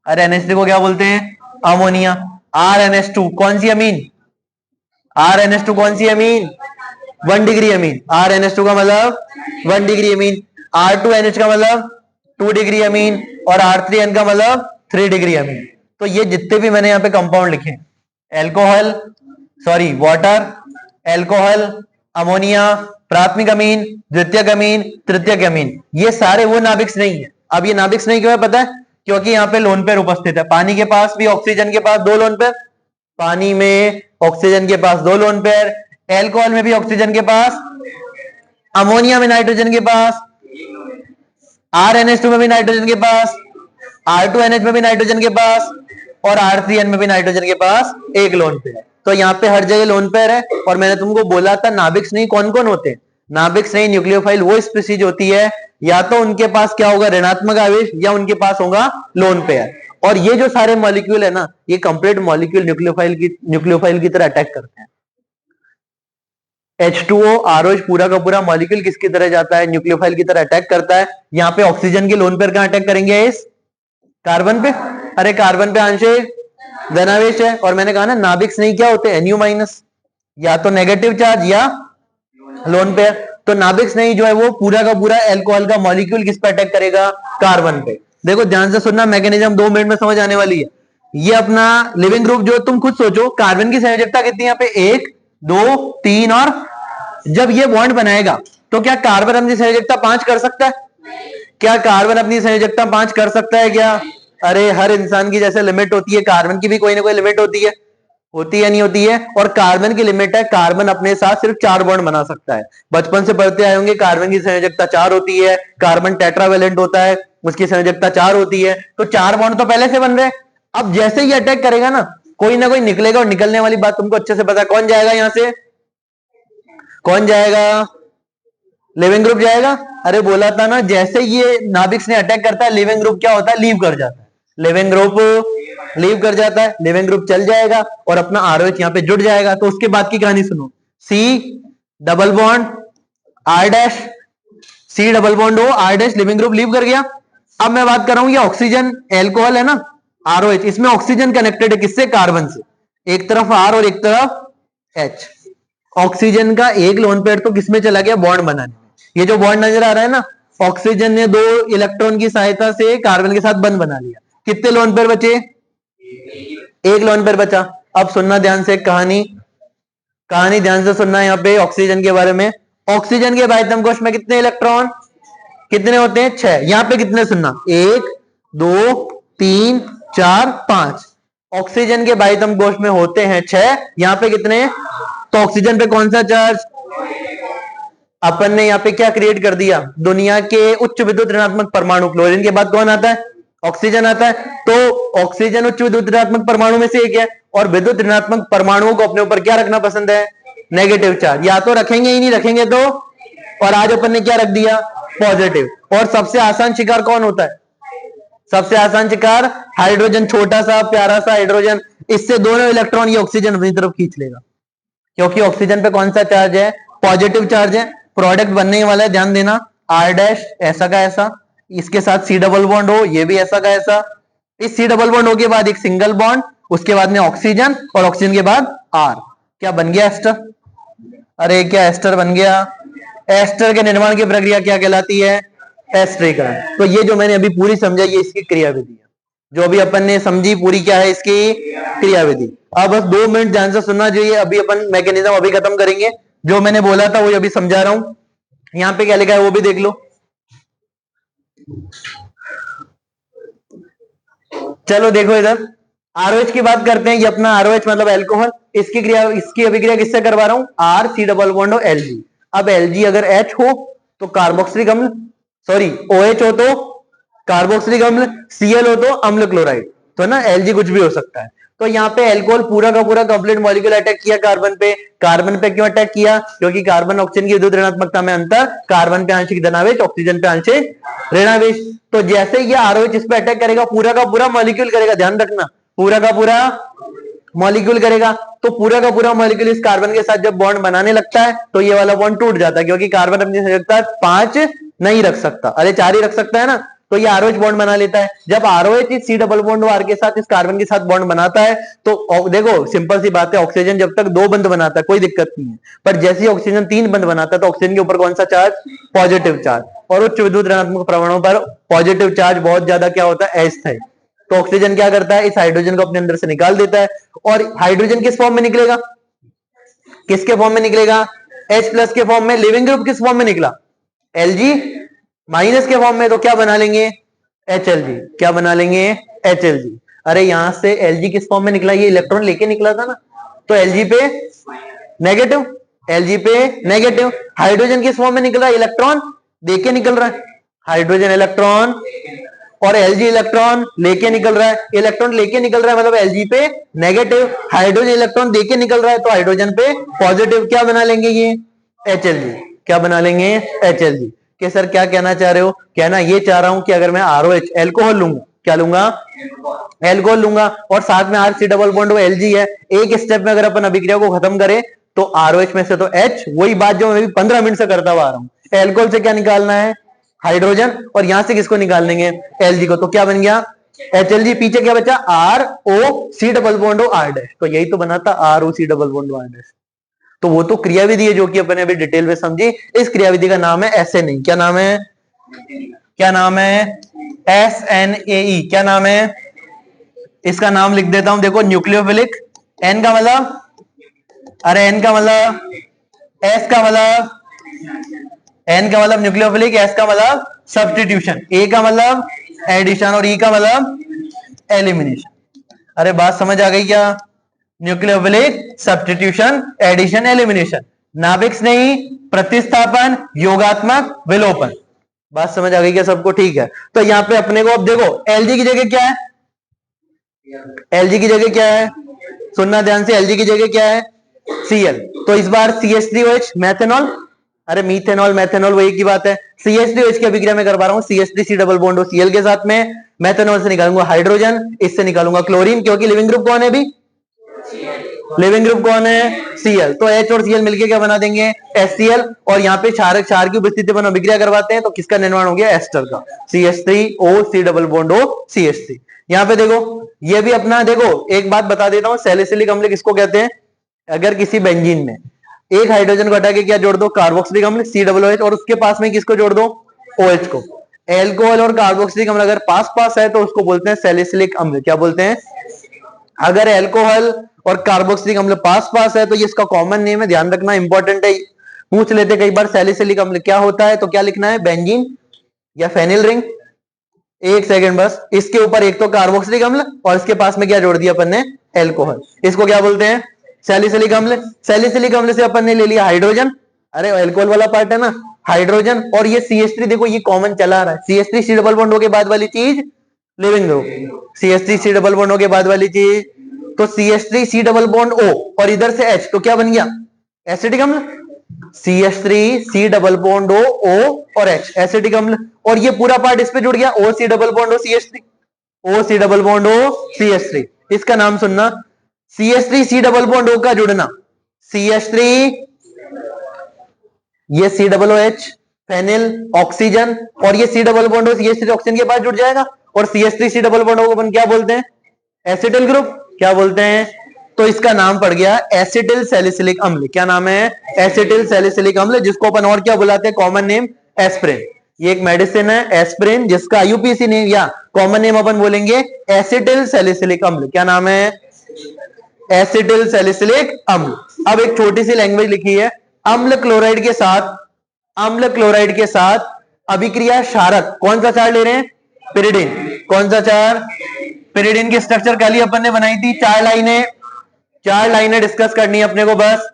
अरे NH3 को क्या बोलते हैं? अमोनिया। RNH2 कौन सी अमीन? RNH2 कौन सी अमीन? 1 डिग्री अमीन। RNH2 का मतलब 1 डिग्री अमीन। R2NH का मतलब 2 डिग्री अमीन और R3N का मतलब 3 डिग्री अमीन। तो ये जितने भी मैंने यहाँ पे कंपाउंड लिखे, alcohol, sorry water, alcohol, ammonia, प्राथमिक अमीन, द्वितीयक अमीन, तृतीयक अमीन, ये सारे वो नाभिक्स नहीं है। अब ये नाभिक्स नहीं क्यों है पता है? क्योंकि यहाँ पे लोन पेयर उपस्थित है। पानी के पास भी ऑक्सीजन के पास 2 लोन पेयर, पानी में ऑक्सीजन के पास 2 लोन पेयर, एल्कोहल में भी ऑक्सीजन के पास, अमोनिया में नाइट्रोजन के पास, RNH2 में भी नाइट्रोजन के पास, R2NH में भी नाइट्रोजन के पास और R3N में भी नाइट्रोजन के पास एक लोन पेयर है। तो यहाँ पे हर जगह लोन पेयर है। और मैंने तुमको बोला था नाभिक्स नहीं कौन कौन होते हैं? नाभिक्स नहीं न्यूक्लियोफाइल वो स्पीशीज होती है या तो उनके पास क्या होगा, ऋणात्मक आवेश, या उनके पास होगा लोन पेयर। और ये जो सारे मॉलिक्यूल है ना, ये कंप्लीट मॉलिक्यूल न्यूक्लियोफाइल की तरह अटैक करते हैं। H2O ROH पूरा का पूरा मॉलिक्यूल किसकी तरह जाता है? न्यूक्लियोफाइल की तरह अटैक करता है। यहाँ पे ऑक्सीजन के लोन पेयर कहां अटैक करेंगे? इस कार्बन पे। अरे कार्बन पे आंशिक धनावेश है। और मैंने कहा ना नाभिक्स नहीं क्या होते? Nu-, या तो नेगेटिव चार्ज या लोन पेयर। तो नाभिक्स नहीं जो है वो पूरा का पूरा एल्कोहल का मॉलिक्यूल किस पे अटैक करेगा? कार्बन पे। देखो ध्यान से सुनना, मैकेनिज्म 2 मिनट में समझ आने वाली है। ये अपना लिविंग ग्रुप जो तुम खुद सोचो, कार्बन की संयोजकता कितनी है यहाँ पे? 1 2 3 और जब ये बॉन्ड बनाएगा तो क्या कार्बन अपनी संयोजकता 5 कर सकता है? क्या कार्बन अपनी संयोजकता 5 कर सकता है क्या? अरे हर इंसान की जैसे लिमिट होती है, कार्बन की भी कोई ना कोई लिमिट होती है नहीं होती है? और कार्बन की लिमिट है, कार्बन अपने साथ सिर्फ 4 बॉन्ड बना सकता है। बचपन से पढ़ते आए होंगे कार्बन की संयोजकता 4 होती है। कार्बन टेट्रावेलेंट होता है, उसकी संयोजकता 4 होती है। तो 4 बॉन्ड तो पहले से बन रहे हैं। अब जैसे ही अटैक करेगा ना, कोई ना कोई निकलेगा। और निकलने वाली बात तुमको अच्छे से पता है, कौन जाएगा यहां से? कौन जाएगा? लिविंग ग्रुप जाएगा। अरे बोला था ना, जैसे ये नाभिक्स ने अटैक करता है, लिविंग ग्रुप क्या होता है? लीव कर जाता है। लिविंग ग्रुप लीव कर जाता है, लिविंग ग्रुप चल जाएगा और अपना आरओएच यहाँ पे जुड़ जाएगा। तो उसके बाद की कहानी सुनो। C double bond R dash, C double bond O R dash, leaving group leave कर गया। अब मैं बात कर रहा हूं, ये ऑक्सीजन एल्कोहल है ना, आरओएच, इसमें ऑक्सीजन कनेक्टेड है किससे? कार्बन से। एक तरफ R और एक तरफ H। ऑक्सीजन का एक लोन पेयर तो किसमें चला गया? बॉन्ड बनाने। ये जो बॉन्ड नजर आ रहा है ना, ऑक्सीजन ने 2 इलेक्ट्रॉन की सहायता से कार्बन के साथ बंध बना लिया। कितने लोन पेयर बचे? एक लोन पेयर बचा। अब सुनना ध्यान से, कहानी ध्यान से सुनना। यहाँ पे ऑक्सीजन के बारे में, ऑक्सीजन के बाह्यतम कोश में कितने इलेक्ट्रॉन कितने होते हैं? 6। यहाँ पे कितने सुनना? 1 2 3 4 5। ऑक्सीजन के बाह्यतम कोश में होते हैं 6। यहाँ पे कितने? तो ऑक्सीजन पे कौन सा चार्ज? अपन ने यहाँ पे क्या क्रिएट कर दिया? दुनिया के उच्च विद्युत ऋणात्मक परमाणु। क्लोरीन के बाद कौन आता है? ऑक्सीजन आता है। तो ऑक्सीजन उच्च विद्युत ऋणात्मक परमाणु में से एक है और विद्युत ऋणात्मक परमाणुओं को अपने ऊपर क्या रखना पसंद है? Negative charge. या तो रखेंगे ही नहीं रखेंगे तो, और आज अपन ने क्या रख दिया? पॉजिटिव। और सबसे आसान शिकार कौन होता है? सबसे आसान शिकार हाइड्रोजन, छोटा सा प्यारा सा हाइड्रोजन। इससे दोनों इलेक्ट्रॉन ये ऑक्सीजन अपनी तरफ खींच लेगा, क्योंकि ऑक्सीजन पे कौन सा चार्ज है? पॉजिटिव चार्ज है। प्रोडक्ट बनने वाला है, ध्यान देना, R डैश ऐसा का ऐसा, इसके साथ C डबल बॉन्ड हो, ये भी ऐसा का ऐसा। इस C डबल बॉन्ड हो के बाद एक सिंगल बॉन्ड, उसके बाद में ऑक्सीजन, और ऑक्सीजन के बाद R। क्या बन गया? एस्टर। अरे क्या एस्टर बन गया? एस्टर के निर्माण की प्रक्रिया क्या कहलाती है? एस्टरीकरण। तो ये जो मैंने अभी पूरी समझाई, ये इसकी क्रियाविधि है। जो अभी अपन ने समझी पूरी, क्या है इसकी क्रियाविधि। अब बस 2 मिनट ध्यान से सुनना। जो ये अभी अपन मैकेनिज्म अभी खत्म करेंगे, जो मैंने बोला था वो अभी समझा रहा हूं। यहां पे क्या लिखा है वो भी देख लो। चलो देखो इधर, आरओएच की बात करते हैं। ये अपना आरओएच मतलब एल्कोहल, इसकी अभिक्रिया किससे करवा रहा हूं? R C डबल बॉन्ड हो Lg। अब Lg अगर H हो तो कार्बोक्सिलिक अम्ल, सॉरी OH हो तो कार्बोक्सिलिक अम्ल, Cl हो तो अम्ल क्लोराइड। तो ना Lg कुछ भी हो सकता है। तो यहाँ पे एल्कोहल पूरा का पूरा कंप्लीट मॉलिक्यूल अटैक किया कार्बन पे। कार्बन पे क्यों अटैक किया? क्योंकि कार्बन ऑक्सीजन की विद्युत ऋणात्मकता में अंतर, कार्बन पे आंशिक धनावेश, ऑक्सीजन पे आंशिक ऋणावेश। तो जैसे ये आरओएच इस पे अटैक करेगा, पूरा का पूरा मॉलिक्यूल करेगा, ध्यान रखना, पूरा का पूरा मॉलिक्यूल करेगा। तो पूरा का पूरा मॉलिक्यूल इस कार्बन के साथ जब बॉन्ड बनाने लगता है तो ये वाला बॉन्ड टूट जाता है, क्योंकि कार्बन अपनी संयोजकता 5 नहीं रख सकता। अरे 4 ही रख सकता है ना, तो ये आरओएच बॉन्ड बना लेता है। जब आरओएच इस सी डबल बॉन्ड आर के साथ इस कार्बन के साथ बॉन्ड बनाता है तो देखो सिंपल सी बात है, ऑक्सीजन जब तक 2 बंद बनाता है कोई दिक्कत नहीं है, पर जैसे ही ऑक्सीजन 3 बंद बनाता है तो ऑक्सीजन के ऊपर कौन सा चार्ज, पॉजिटिव चार्ज, और उच्च विद्युत ऋणात्मक परमाणु पर पॉजिटिव चार्ज बहुत ज्यादा क्या होता है, अस्थायी। तो ऑक्सीजन क्या करता है, इस हाइड्रोजन को अपने अंदर से निकाल देता है, और हाइड्रोजन किस फॉर्म में निकलेगा, किसके फॉर्म में निकलेगा, H+ के फॉर्म में। लिविंग ग्रुप किस फॉर्म में निकला, Lg- के फॉर्म में, तो क्या बना लेंगे, HLG। क्या बना लेंगे, HLG। अरे यहां से Lg किस फॉर्म में निकला, ये इलेक्ट्रॉन लेके निकला था ना, तो Lg पे नेगेटिव, Lg पे नेगेटिव। हाइड्रोजन किस फॉर्म में निकल रहा है, इलेक्ट्रॉन देके निकल रहा है, हाइड्रोजन इलेक्ट्रॉन, और Lg इलेक्ट्रॉन लेके निकल रहा है, इलेक्ट्रॉन लेके निकल रहा है मतलब Lg पे नेगेटिव, हाइड्रोजन इलेक्ट्रॉन देके निकल रहा है तो हाइड्रोजन पे पॉजिटिव। क्या बना लेंगे ये, HLG। क्या बना लेंगे, HLG। कि सर क्या कहना चाह रहे हो, कहना ये चाह रहा हूं कि अगर मैं आरओएच एल्कोहल लूंगा, क्या लूंगा, एल्कोहल लूंगा, और साथ में R C double bond Lg है, एक स्टेप में अगर अपन अभिक्रिया को खत्म करें तो आरओएच में से तो H, वही बात जो मैं 15 मिनट से करता हुआ आ रहा हूं, एल्कोहल से क्या निकालना है, हाइड्रोजन, और यहां से किसको निकाल लेंगे, Lg को। तो क्या बन गया, HLG, पीछे क्या बचा, ROC double bond R dash, तो यही तो बना था ROC double bond R dash. तो वो तो क्रियाविधि है जो कि अपन अभी डिटेल में समझी। इस क्रियाविधि का नाम है SNE। क्या नाम है, क्या नाम है, SNAE। क्या नाम है, इसका नाम लिख देता हूं, देखो न्यूक्लियोफिलिक, N का मतलब, अरे N का मतलब, S का मतलब, N का मतलब न्यूक्लियोफिलिक, S का मतलब सब्स्टिट्यूशन, A का मतलब एडिशन, और E का मतलब एलिमिनेशन। अरे बात समझ आ गई क्या, न्यूक्लियोफिलिक, सब्स्टिट्यूशन, एडिशन, एलिमिनेशन, नाभिक नहीं, प्रतिस्थापन, योगात्मक, विलोपन। बात समझ आ गई क्या सबको, ठीक है। तो यहां पे अपने को अब देखो Lg की जगह क्या है, Lg की जगह क्या है, सुनना ध्यान से, Lg की जगह क्या है, Cl। तो इस बार CH3OH मैथेनॉल, अरे मीथेनॉल मैथेनॉल वही की बात है, CH3OH की अभिक्रिया में करवा रहा हूं, CH3C डबल बॉन्ड Cl के साथ में, मैथेनॉल से निकालूंगा हाइड्रोजन, इससे निकालूंगा क्लोरीन, क्योंकि लिविंग ग्रुप कौन है अभी, लिविंग ग्रुप कौन है, Cl। तो H और Cl मिलके क्या बना देंगे, HCl, और यहाँ पे क्षार की उपस्थिति में अभिक्रिया करवाते हैं तो किसका निर्माण हो गया, एस्टर का, CH3O C double bond O CH3। यहाँ पे देखो ये भी अपना, देखो एक बात बता देता हूँ, सैलिसिलिक अम्ल किसको कहते हैं, अगर किसी बेंजीन में एक हाइड्रोजन को हटा के क्या जोड़ दो, कार्बोक्सिलिक अम्ल COOH, और उसके पास में किसको जोड़ दो, OH को। एल्कोहल और कार्बोक्सिलिक अम्ल अगर पास पास है तो उसको बोलते हैं सैलिसिलिक अम्ल। क्या बोलते हैं, अगर एल्कोहल और कार्बोक्सिलिक अम्ल पास पास है तो ये इसका कॉमन नेम है, ध्यान रखना इंपॉर्टेंट है, पूछ लेते कई बार सैलिसिलिक अम्ल क्या होता है, तो क्या लिखना है, बेंजीन या फेनिल रिंग। एक सेकंड बस, इसके ऊपर एक तो कार्बोक्सिलिक अम्ल और इसके पास में क्या जोड़ दिया अपन ने, एल्कोहल, इसको क्या बोलते हैं, सैलिसिलिक अम्ल। सैलिसिलिक अम्ल से अपन ने ले लिया हाइड्रोजन, अरे एल्कोहल वाला पार्ट है ना, हाइड्रोजन, और ये CH3 देखो ये कॉमन चला रहा है, CH3C डबल बॉन्ड के बाद वाली चीज leaving group, CH3C double bond के बाद वाली चीज, तो CH3C डबल बॉन्ड O, और इधर से H, तो क्या बन गया, एसिडिक अम्ल, CH3C डबल बॉन्ड O और H, एसिडिक अम्ल, और ये पूरा पार्ट इस पे जुड़ गया, OC double bond O CH3, OC double bond O CH3। इसका नाम सुनना, CH3C डबल बॉन्ड O का जुड़ना, CH3, ये C double OH phenyl oxygen, और ये C double bond O CH3 oxygen के पास जुड़ जाएगा, और CH3C डबल बॉन्ड O को अपन क्या बोलते हैं, एसिटिल ग्रुप। क्या बोलते हैं, तो इसका नाम पड़ गया एसिटिल सैलिसिलिक अम्ल। क्या नाम है, एसिटिल सैलिसिलिक अम्ल, जिसको अपन और क्या बुलाते हैं, कॉमन नेम एस्प्रिन। ये एक मेडिसिन है एस्प्रिन, जिसका आईयूपीएसी नेम या कॉमन नेम अपन बोलेंगे एसिटिल सैलिसिलिक अम्ल। क्या नाम है, एसिटिल सैलिसिलिक अम्ल। अब एक छोटी सी लैंग्वेज लिखी है, अम्ल क्लोराइड के साथ, अम्ल क्लोराइड के साथ अभिक्रिया क्षारक, कौन सा चार ले रहे हैं, पिरिडिन, कौन सा चार, पिरिडिन की स्ट्रक्चर कल ही अपन ने बनाई थी, 4 लाइनें, 4 लाइनें डिस्कस करनी है अपने को, बस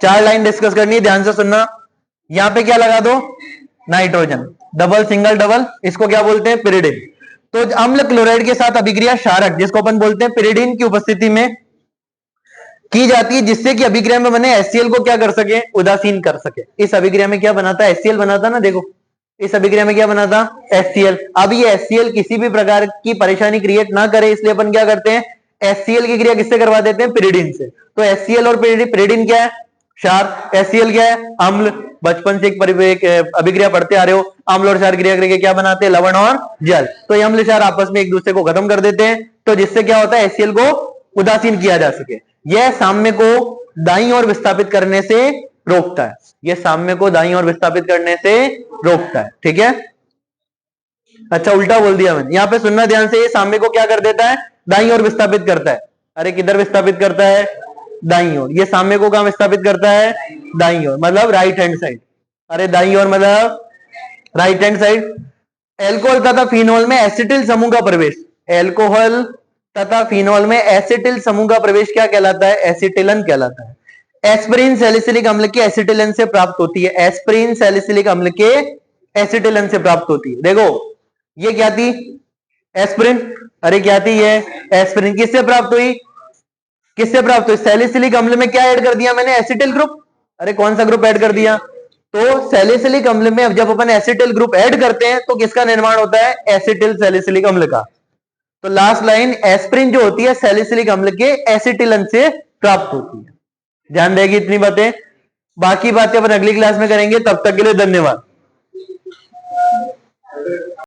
4 लाइन डिस्कस करनी है, ध्यान से सुनना। यहां पे क्या लगा दो, नाइट्रोजन, डबल सिंगल डबल, इसको क्या बोलते हैं, पिरिडिन। तो अम्ल क्लोराइड के साथ अभिक्रिया क्षारक, जिसको अपन बोलते हैं पिरिडिन, की उपस्थिति में की जाती है, जिससे कि अभिक्रिया में बने HCl को क्या कर सके, उदासीन कर सके। इस अभिक्रिया में क्या बनाता है, HCl बनाता ना, देखो इस अभिक्रिया में क्या बनाता, HCl। अब ये HCl किसी भी प्रकार की परेशानी क्रिएट ना करे, इसलिए अपन क्या करते हैं, HCl की क्रिया किससे करवा देते हैं, पिरिडिन से। तो HCl और पिरिडिन क्या है, क्षार, HCl क्या है, अम्ल, बचपन से एक अभिक्रिया पढ़ते आ रहे हो, अम्ल और क्षार क्रिया करके क्या बनाते हैं, लवण और जल। तो ये अम्ल क्षार आपस में एक दूसरे को खत्म कर देते हैं, तो जिससे क्या होता है, HCl को उदासीन किया जा सके। यह साम्य को दाईं ओर विस्थापित करने से रोकता है, यह साम्य को दाईं ओर विस्थापित करने से रोकता है। ठीक है, अच्छा उल्टा बोल दिया मैंने, यहां पे सुनना ध्यान से, ये साम्य को क्या कर देता है, दाईं ओर विस्थापित करता है। अरे किधर विस्थापित करता है, दाईं ओर। ये साम्य को कहां विस्थापित करता है, दाईं ओर, मतलब राइट हैंड साइड। अरे दाईं ओर मतलब राइट हैंड साइड। एल्कोहल तथा फिनोल में एसिटिल समूह का प्रवेश, एल्कोहल तथा फिनोल में एसिटिल समूह का प्रवेश क्या कहलाता है, एसिटिलन कहलाता है। एस्पिरिन सैलिसिलिक अम्ल के एसिटिलन से प्राप्त होती है, एस्पिरिन सैलिसिलिक अम्ल के एसिटिलन से प्राप्त होती है। देखो ये क्या थी, एस्पिरिन। अरे क्या थी ये, एस्पिरिन। किससे प्राप्त हुई, किससे प्राप्त हुई, सैलिसिलिक अम्ल में क्या ऐड कर दिया मैंने, एसिटिल ग्रुप। अरे कौन सा ग्रुप ऐड कर दिया, तो सैलिसिलिक अम्ल में जब अपन एसिटिल ग्रुप ऐड करते हैं तो किसका निर्माण होता है, एसिटिल सैलिसिलिक अम्ल का। तो लास्ट लाइन, एस्पिरिन जो होती है सैलिसिलिक अम्ल के एसिटिलन से प्राप्त होती है। ध्यान देगी इतनी बातें, बाकी बातें अपन अगली क्लास में करेंगे। तब तक के लिए धन्यवाद।